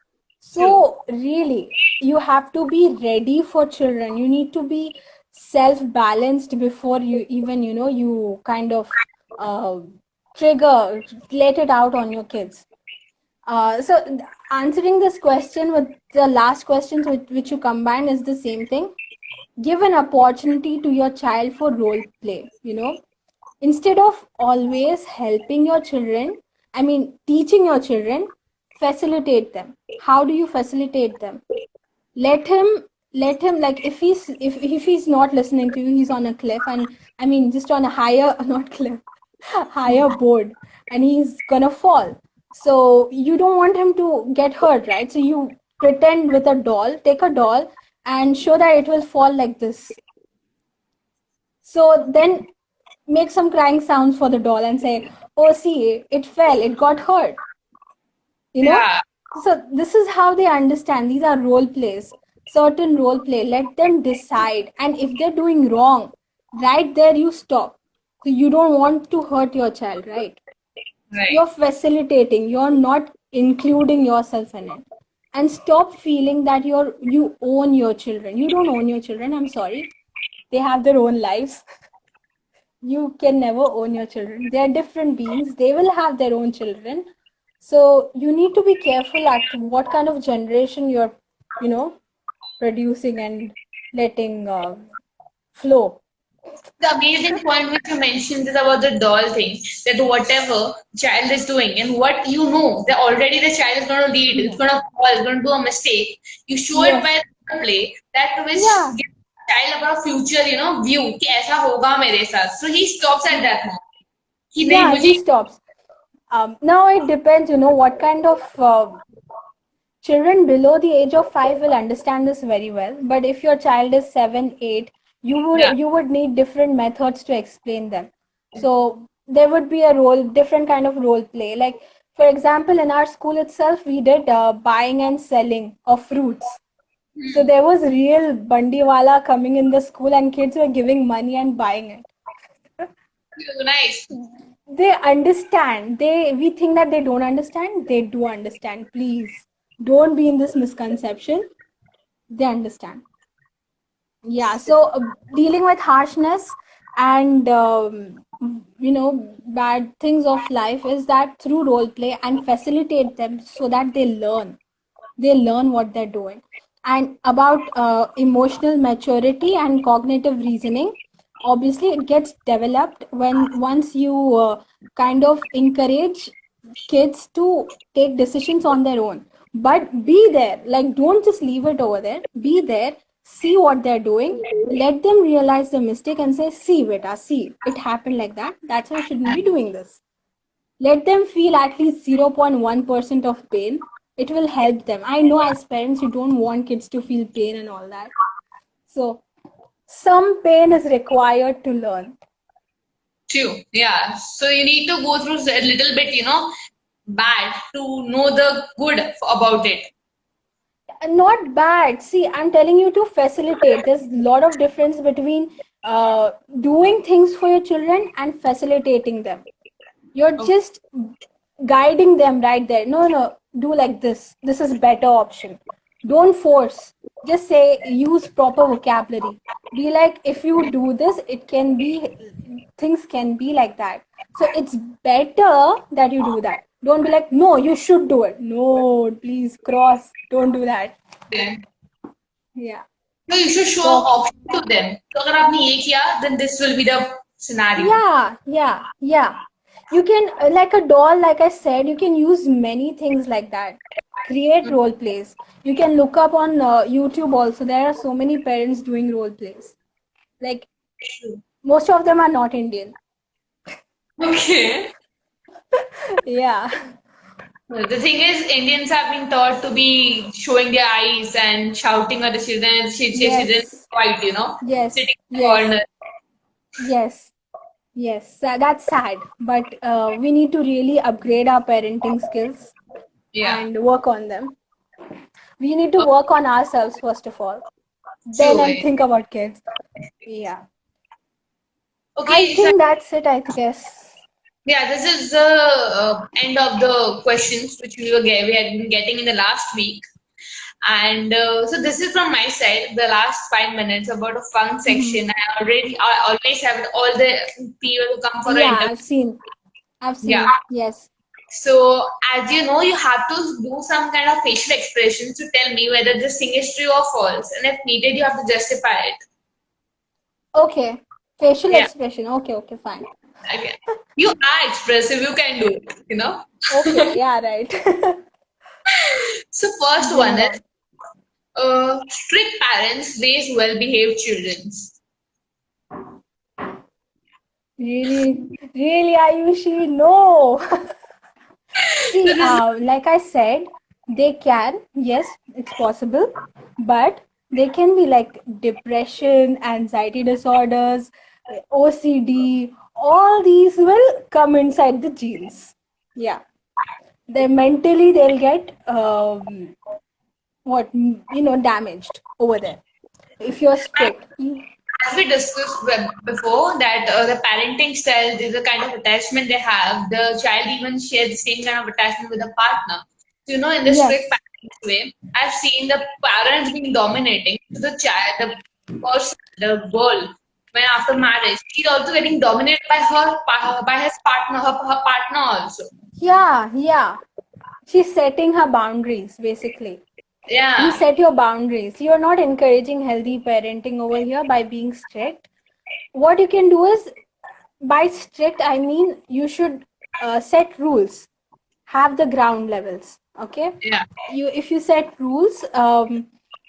[SPEAKER 2] So really, you have to be ready for children. You need to be self balanced before you even, you kind of uh, let it out on your kids. Answering this question with the last questions which you combine is the same thing. Give an opportunity to your child for role play, instead of always helping your children, I mean teaching your children, facilitate them. How do you facilitate them? Let him, like, if he's not listening to you, he's on a cliff, and I mean just on a higher not cliff, higher board, and he's gonna fall. So you don't want him to get hurt, right? So you pretend with a doll, take a doll and show that it will fall like this. So then make some crying sounds for the doll and say, oh, see, it fell, it got hurt, you know.
[SPEAKER 1] Yeah.
[SPEAKER 2] So this is how they understand. These are role plays, certain role play. Let them decide, and if they're doing wrong, right there you stop. So you don't want to hurt your child, right?
[SPEAKER 1] Right.
[SPEAKER 2] You're facilitating, you're not including yourself in it. And stop feeling that you own your children. You don't own your children, I'm sorry. They have their own lives. You can never own your children. They are different beings. They will have their own children. So you need to be careful at what kind of generation you're, you know, producing and letting flow.
[SPEAKER 1] The amazing point which you mentioned is about the doll thing, that whatever child is doing and what you know that already the child is going to lead, it's
[SPEAKER 2] Yeah.
[SPEAKER 1] going to fall, it's going to do a mistake. You show it
[SPEAKER 2] Yes.
[SPEAKER 1] by the play that which
[SPEAKER 2] Yeah.
[SPEAKER 1] gives the child about a future, view कि ऐसा होगा मेरे साथ. So he stops at that moment. कि नहीं
[SPEAKER 2] Yeah, he
[SPEAKER 1] मुझे.
[SPEAKER 2] stops. Now it depends, what kind of children below the age of 5 will understand this very well, but if your child is 7, 8, you
[SPEAKER 1] Yeah.
[SPEAKER 2] would you would need different methods to explain them. So there would be a different kind of role play. Like, for example, in our school itself, we did buying and selling of fruits. So there was real bandiwala coming in the school, and kids were giving money and buying it.
[SPEAKER 1] Nice.
[SPEAKER 2] They understand. We think that they don't understand. They do understand. Please don't be in this misconception. They understand. Yeah, so dealing with harshness and bad things of life is that through role play and facilitate them so that they learn what they're doing. And about emotional maturity and cognitive reasoning, obviously it gets developed when once you kind of encourage kids to take decisions on their own. But be there, like, don't just leave it over there. Be there, see what they're doing, let them realize the mistake and say, see, beta, see, it happened like that. That's why I shouldn't be doing this. Let them feel at least 0.1% of pain. It will help them. I know as parents, you don't want kids to feel pain and all that. So, some pain is required to learn.
[SPEAKER 1] True. Yeah. So you need to go through a little bit, bad to know the good about it.
[SPEAKER 2] Not bad. See, I'm telling you to facilitate. There's a lot of difference between doing things for your children and facilitating them. You're
[SPEAKER 1] Okay.
[SPEAKER 2] just guiding them right there. No, no, do like this. This is better option. Don't force. Just say, use proper vocabulary. Be like, if you do this, things can be like that. So it's better that you do that. Don't be like, no, you should do it. No, please cross. Don't do that.
[SPEAKER 1] Yeah.
[SPEAKER 2] Yeah.
[SPEAKER 1] No, you should show
[SPEAKER 2] So
[SPEAKER 1] option to them. तो अगर आपने ये किया, then this will be the scenario.
[SPEAKER 2] yeah. You can, like a doll, like I said, you can use many things like that. Create role plays. You can look up on YouTube also. There are so many parents doing role plays. Like, most of them are not Indian.
[SPEAKER 1] Okay.
[SPEAKER 2] Yeah.
[SPEAKER 1] The thing is, Indians have been taught to be showing their eyes and shouting at the children, and children
[SPEAKER 2] Yes.
[SPEAKER 1] quiet, sitting
[SPEAKER 2] Yes.
[SPEAKER 1] in the corner.
[SPEAKER 2] Yes. Yes. Yes. That's sad. But we need to really upgrade our parenting skills
[SPEAKER 1] Yeah.
[SPEAKER 2] and work on them. We need to
[SPEAKER 1] Oh,
[SPEAKER 2] work on ourselves first of all, then
[SPEAKER 1] true.
[SPEAKER 2] and think about kids. Yeah. I
[SPEAKER 1] Okay, so
[SPEAKER 2] think that's it, I guess.
[SPEAKER 1] yeah, this is the end of the questions which we had been getting in the last week. And so this is from my side, the last 5 minutes about a fun
[SPEAKER 2] Hmm.
[SPEAKER 1] section. I always have all the people who come for an
[SPEAKER 2] Yeah,
[SPEAKER 1] interview.
[SPEAKER 2] I've seen. I've
[SPEAKER 1] Yeah.
[SPEAKER 2] seen. Yes.
[SPEAKER 1] So as you know, you have to do some kind of facial expressions to tell me whether this thing is true or false. And if needed, you have to justify it.
[SPEAKER 2] Okay. Facial
[SPEAKER 1] Yeah.
[SPEAKER 2] expression. Okay, okay, fine.
[SPEAKER 1] Okay. You are expressive, you can do it.
[SPEAKER 2] Okay, yeah, right.
[SPEAKER 1] So first
[SPEAKER 2] Bring
[SPEAKER 1] one
[SPEAKER 2] it
[SPEAKER 1] is,
[SPEAKER 2] on.
[SPEAKER 1] Strict parents raise well-behaved children.
[SPEAKER 2] Really, really, Ayushi, no.
[SPEAKER 1] So
[SPEAKER 2] See,
[SPEAKER 1] this,
[SPEAKER 2] like I said, they can, yes, it's possible, but they can be like depression, anxiety disorders, OCD, all these will come inside the genes. Yeah. They mentally they'll get damaged over there. If you're strict.
[SPEAKER 1] as we discussed before, that the parenting style is the kind of attachment they have. The child even shares the same kind of attachment with the partner. So, in the strict
[SPEAKER 2] Yes.
[SPEAKER 1] parenting way, I've seen the parents being dominating to the child, the person, the girl. When after marriage, she's also getting dominated by by his partner, her partner also.
[SPEAKER 2] Yeah, yeah. She's setting her boundaries, basically. You
[SPEAKER 1] Yeah,
[SPEAKER 2] set your boundaries. You're not encouraging healthy parenting over here by being strict. What you can do is, by strict, I mean you should set rules, have the ground levels. Okay,
[SPEAKER 1] yeah,
[SPEAKER 2] if you set rules,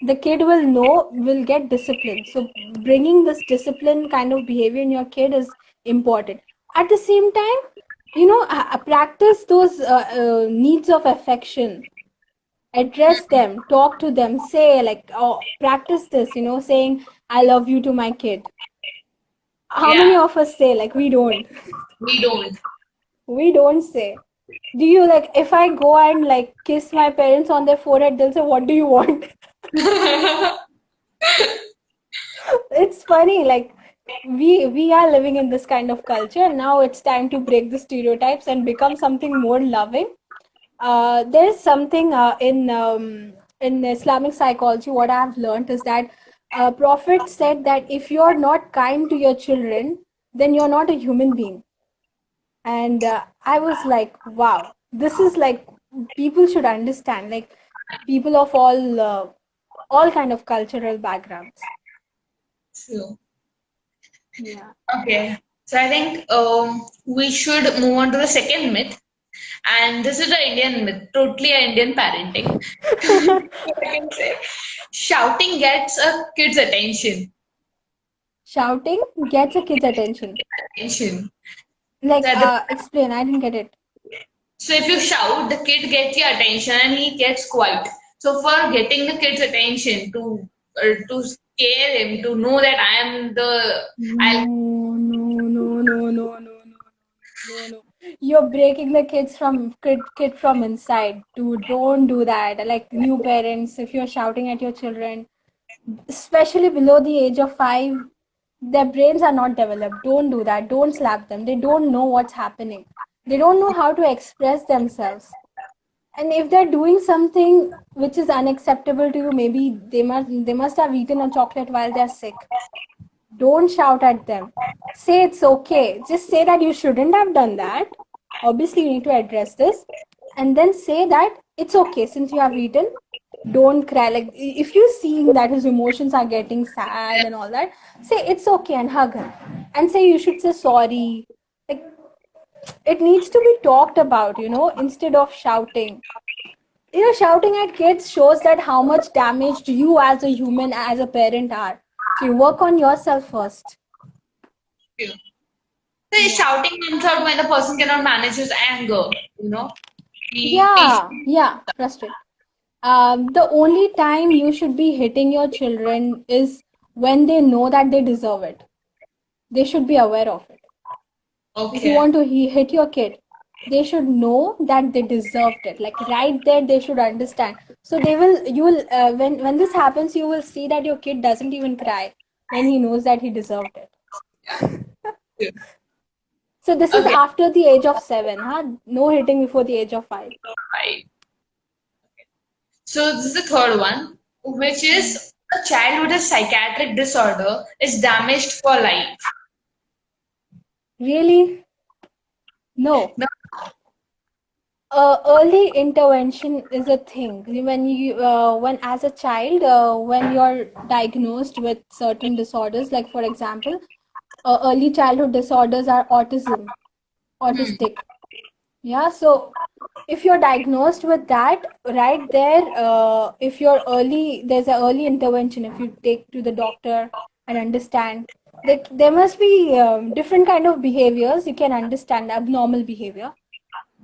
[SPEAKER 2] the kid will get discipline. So bringing this discipline kind of behavior in your kid is important. At the same time, practice those needs of affection, address them, talk to them, say like, oh, practice this, saying I love you to my kid. How
[SPEAKER 1] yeah.
[SPEAKER 2] many of us say like we don't?
[SPEAKER 1] We don't.
[SPEAKER 2] We don't say. Do you like, if I go and like kiss my parents on their forehead, they'll say, what do you want? It's funny, like we are living in this kind of culture, and now it's time to break the stereotypes and become something more loving. There's something in Islamic psychology. What I've learned is that Prophet said that if you're not kind to your children, then you're not a human being. And I was like, wow, this is like, people should understand, like people of all kind of cultural backgrounds.
[SPEAKER 1] True.
[SPEAKER 2] Yeah.
[SPEAKER 1] Okay. So I think we should move on to the second myth. And this is the Indian myth, totally a Indian parenting. I can say shouting gets a kid's attention.
[SPEAKER 2] Shouting gets a kid's attention.
[SPEAKER 1] Attention.
[SPEAKER 2] Like,
[SPEAKER 1] So,
[SPEAKER 2] explain, I didn't get it.
[SPEAKER 1] so if you shout, the kid gets your attention and he gets quiet. So for getting the kid's attention to scare him, to know that I am the I'll
[SPEAKER 2] No, no, no, no, no, no, no, no, no, no. You're breaking the kid from inside. Dude, don't do that. Like new parents, if you're shouting at your children, especially below the age of 5, their brains are not developed. Don't do that. Don't slap them. They don't know what's happening. They don't know how to express themselves. And if they're doing something which is unacceptable to you, maybe they must have eaten a chocolate while they're sick. Don't shout at them. Say it's okay. Just say that you shouldn't have done that. Obviously, you need to address this. And then say that it's okay since you have eaten. Don't cry. Like, if you're seeing that his emotions are getting sad and all that, say it's okay and hug him. And say you should say sorry. Like, it needs to be talked about, instead of shouting. Shouting at kids shows that how much damaged you as a human, as a parent are. So you work on yourself first.
[SPEAKER 1] you. So
[SPEAKER 2] Yeah.
[SPEAKER 1] shouting comes out when the person cannot manage his anger. He
[SPEAKER 2] Yeah,
[SPEAKER 1] patiently.
[SPEAKER 2] yeah, frustrated. The only time you should be hitting your children is when they know that they deserve it. They should be aware of it. If you
[SPEAKER 1] Okay.
[SPEAKER 2] want to hit your kid, they should know that they deserved it. Like right there, they should understand. So you will, when this happens, you will see that your kid doesn't even cry when he knows that he deserved it.
[SPEAKER 1] Yeah.
[SPEAKER 2] So this is
[SPEAKER 1] Okay.
[SPEAKER 2] after the age of 7, huh? No hitting before the age of 5.
[SPEAKER 1] Right. So this is the third one, which is a child with a psychiatric disorder is damaged for life.
[SPEAKER 2] Really? No.
[SPEAKER 1] Now,
[SPEAKER 2] Early intervention is a thing. When as a child, when you're diagnosed with certain disorders, like for example, early childhood disorders are autistic. Yeah, so if you're diagnosed with that right there, if you're early, there's an early intervention. If you take to the doctor and understand that there must be different kind of behaviors, you can understand abnormal behavior.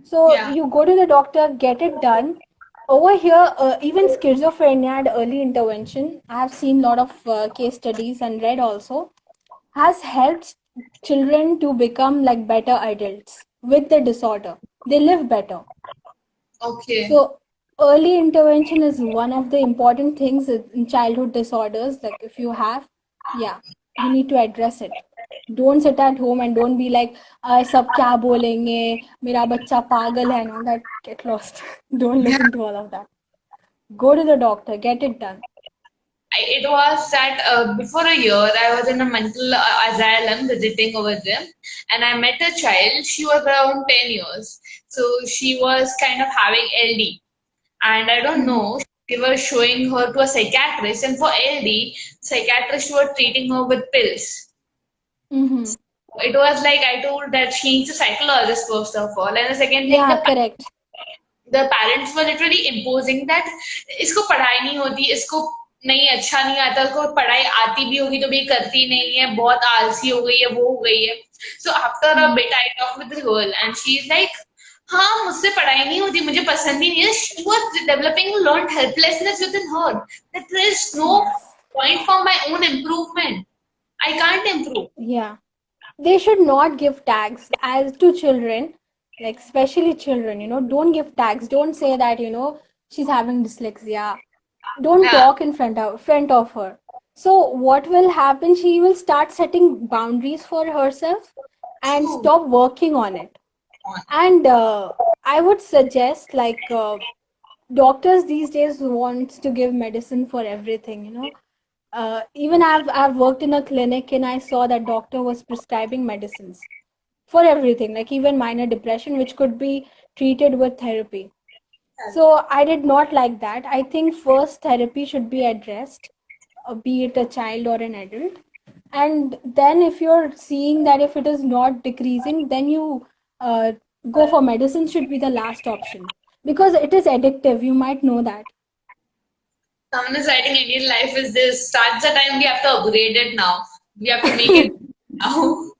[SPEAKER 2] So
[SPEAKER 1] Yeah.
[SPEAKER 2] you go to the doctor, get it done. Over here, even schizophrenia and early intervention, I have seen a lot of case studies and read also, has helped children to become like better adults with the disorder. They live better.
[SPEAKER 1] Okay.
[SPEAKER 2] So early intervention is one of the important things in childhood disorders. Like if you have, yeah, you need to address it. Don't sit at home and don't be like, सब क्या बोलेंगे, मेरा बच्चा पागल है, and all that. Get lost. Don't
[SPEAKER 1] Yeah.
[SPEAKER 2] listen to all of that. Go to the doctor, get it done.
[SPEAKER 1] It was that before a year, I was in a mental asylum visiting over there, and I met a child. She was around 10 years. So she was kind of having LD. And I don't
[SPEAKER 2] Mm-hmm.
[SPEAKER 1] know, they were showing her to a psychiatrist, and for LD, psychiatrists were treating her with pills.
[SPEAKER 2] Mm-hmm.
[SPEAKER 1] It was like I told that she needs a psychologist first of all, and the second thing,
[SPEAKER 2] Yeah, correct.
[SPEAKER 1] the parents were literally imposing that इसको पढ़ाई नहीं होती, इसको नहीं अच्छा नहीं आता, उसको पढ़ाई आती भी होगी तो भी करती नहीं है, बहुत आलसी हो गई है, वो हो गई है. So after a
[SPEAKER 2] Mm-hmm.
[SPEAKER 1] bit I talked with the girl and she's like, हाँ मुझसे पढ़ाई नहीं होती, मुझे पसंद ही नहीं है. She was developing learned helplessness within her, that there is no
[SPEAKER 2] Yes.
[SPEAKER 1] point for my own improvement. I can't improve.
[SPEAKER 2] Yeah. They should not give tags as to children, like especially children, don't give tags. Don't say that, she's having dyslexia. Don't
[SPEAKER 1] Yeah,
[SPEAKER 2] talk in front of her. So what will happen, she will start setting boundaries for herself and
[SPEAKER 1] true.
[SPEAKER 2] stop working on it. And I would suggest, like, doctors these days wants to give medicine for everything, even I've worked in a clinic and I saw that doctor was prescribing medicines for everything, like even minor depression, which could be treated with therapy. So I did not like that. I think first therapy should be addressed, be it a child or an adult. And then if you're seeing that if it is not decreasing, then you uh, go for medicine should be the last option because it is addictive. You might know that.
[SPEAKER 1] Someone is writing Indian life is this. Starts the time we have to upgrade it now. We have to make it now.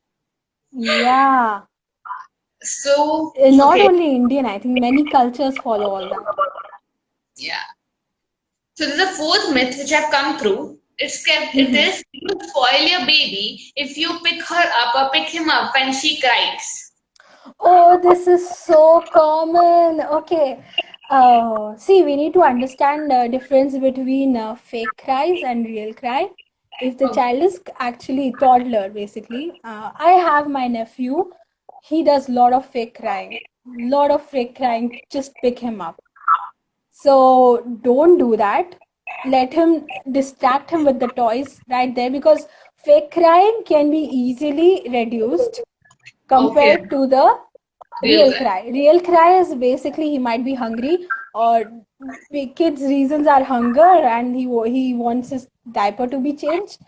[SPEAKER 2] Yeah.
[SPEAKER 1] So,
[SPEAKER 2] Not
[SPEAKER 1] okay,
[SPEAKER 2] only Indian, I think many cultures follow all that.
[SPEAKER 1] yeah. So there's a fourth myth which I've come through. It
[SPEAKER 2] Mhm.
[SPEAKER 1] is you spoil your baby if you pick her up or pick him up when she cries.
[SPEAKER 2] Oh, this is so common. Okay. See, we need to understand the difference between fake cries and real cry. If the
[SPEAKER 1] Okay.
[SPEAKER 2] child is actually toddler, basically, I have my nephew. He does lot of fake crying. Lot of fake crying. Just pick him up. So don't do that. Let him distract him with the toys right there because fake crying can be easily reduced
[SPEAKER 1] Okay.
[SPEAKER 2] compared to the
[SPEAKER 1] Real
[SPEAKER 2] real
[SPEAKER 1] cry.
[SPEAKER 2] cry. Real cry is basically he might be hungry or kids' reasons are hunger and he wants his diaper to be changed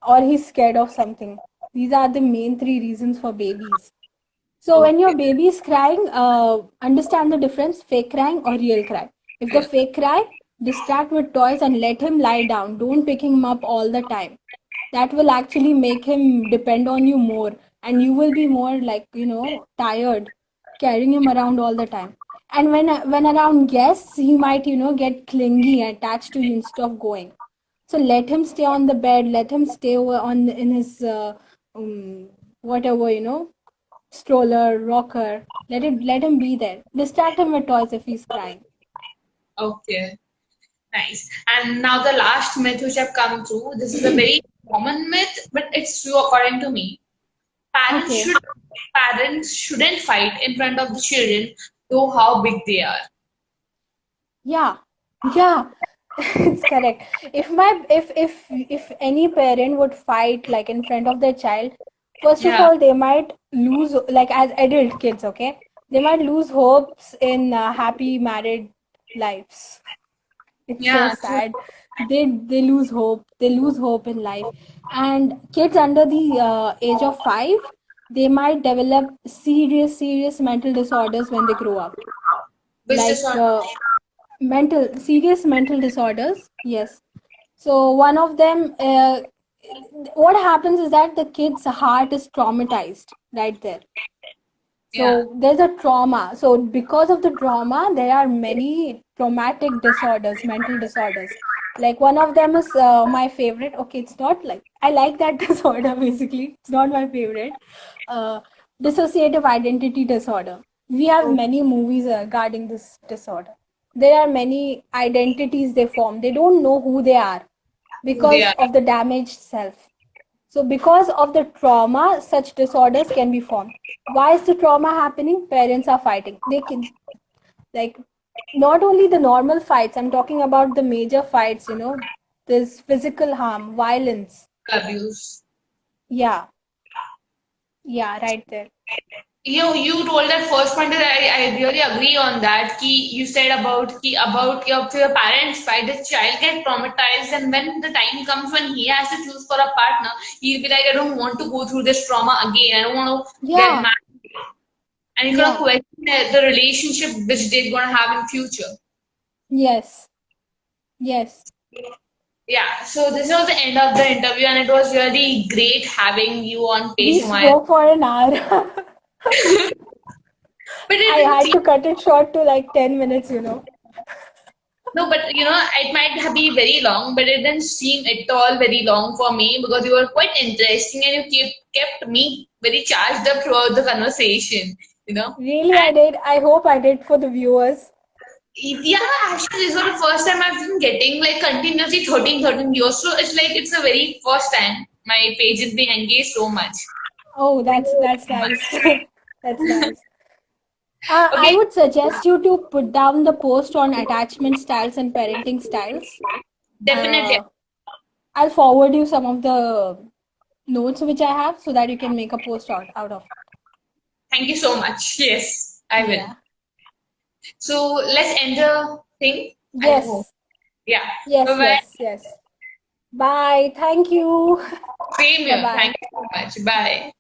[SPEAKER 2] or he's scared of something. These are the main three reasons for babies. So when your
[SPEAKER 1] Okay.
[SPEAKER 2] baby is crying, understand the difference, fake crying or real cry. If the
[SPEAKER 1] Real.
[SPEAKER 2] fake cry, distract with toys and let him lie down. Don't pick him up all the time. That will actually make him depend on you more and you will be more like, tired carrying him around all the time. And when around guests, he might, get clingy and attached to you instead of going. So let him stay on the bed, let him stay on in his whatever, stroller, rocker. Let him be there. Distract him with toys if he's crying.
[SPEAKER 1] Okay. Nice. And now the last myth which I've come through. This is a very common myth, but it's true according to me. Parents
[SPEAKER 2] Okay.
[SPEAKER 1] should parents shouldn't fight in front of the children, though how big they are.
[SPEAKER 2] Yeah. Yeah. It's correct. If any parent would fight like in front of their child, first of
[SPEAKER 1] Yeah.
[SPEAKER 2] all they might lose, like as adult kids, okay? They might lose hopes in happy married lives. It's so
[SPEAKER 1] Yeah. True.
[SPEAKER 2] sad. They lose hope. They lose hope in life. And kids under the age of 5, they might develop serious mental disorders when they grow up.
[SPEAKER 1] Which
[SPEAKER 2] like
[SPEAKER 1] disorder?
[SPEAKER 2] serious mental disorders. Yes. So one of them, what happens is that the kid's heart is traumatized right there.
[SPEAKER 1] Yeah.
[SPEAKER 2] So there's a trauma. So because of the trauma, there are many traumatic disorders, mental disorders. Like one of them is my favorite. Okay, it's not like I like that disorder basically. It's not my favorite. Uh, Dissociative identity disorder. We have
[SPEAKER 1] Oh,
[SPEAKER 2] many movies regarding this disorder. There are many identities they form. They don't know who they are
[SPEAKER 1] who they
[SPEAKER 2] because
[SPEAKER 1] are.
[SPEAKER 2] of the damaged self. So, because of the trauma, such disorders can be formed. Why is the trauma happening? Parents are fighting. They can, like, not only the normal fights, I'm talking about the major fights, there's physical harm, violence.
[SPEAKER 1] Abuse.
[SPEAKER 2] Yeah, yeah, right there.
[SPEAKER 1] You told that first point that I really agree on that. You said about your parents, why the child get traumatized, and when the time comes when he has to choose for a partner, he'll be like, I don't want to go through this trauma again. I don't want to get
[SPEAKER 2] Yeah,
[SPEAKER 1] married, and he's gonna
[SPEAKER 2] yeah,
[SPEAKER 1] question the relationship which they're gonna have in future.
[SPEAKER 2] yes, yes.
[SPEAKER 1] Yeah. So this was the end of the interview, and it was really great having you on
[SPEAKER 2] We
[SPEAKER 1] page one.
[SPEAKER 2] spoke for an hour.
[SPEAKER 1] But it
[SPEAKER 2] I
[SPEAKER 1] didn't
[SPEAKER 2] had
[SPEAKER 1] seem.
[SPEAKER 2] to cut it short to like 10 minutes.
[SPEAKER 1] No, but it might be very long, but it didn't seem at all very long for me because you were quite interesting and you kept me very charged up throughout the conversation, you know.
[SPEAKER 2] Really, I
[SPEAKER 1] And
[SPEAKER 2] did. I hope I did for the viewers.
[SPEAKER 1] yeah, actually, this was the first time I've been getting like continuously 13 views. So it's like it's the very first time my page is being engaged so much.
[SPEAKER 2] Oh,
[SPEAKER 1] Thank you
[SPEAKER 2] that's
[SPEAKER 1] very much.
[SPEAKER 2] nice. That's nice. I
[SPEAKER 1] Okay,
[SPEAKER 2] would suggest you to put down the post on attachment styles and parenting styles.
[SPEAKER 1] definitely.
[SPEAKER 2] Uh, I'll forward you some of the notes which I have so that you can make a post out of it.
[SPEAKER 1] Thank you so much. Yes, I will.
[SPEAKER 2] Yeah.
[SPEAKER 1] So let's end the thing. I hope.
[SPEAKER 2] Yes.
[SPEAKER 1] Yeah. Bye
[SPEAKER 2] Yes,
[SPEAKER 1] bye.
[SPEAKER 2] yes, yes. Bye. Thank you.
[SPEAKER 1] Same
[SPEAKER 2] Bye
[SPEAKER 1] here. Thank
[SPEAKER 2] bye.
[SPEAKER 1] you so much. Bye.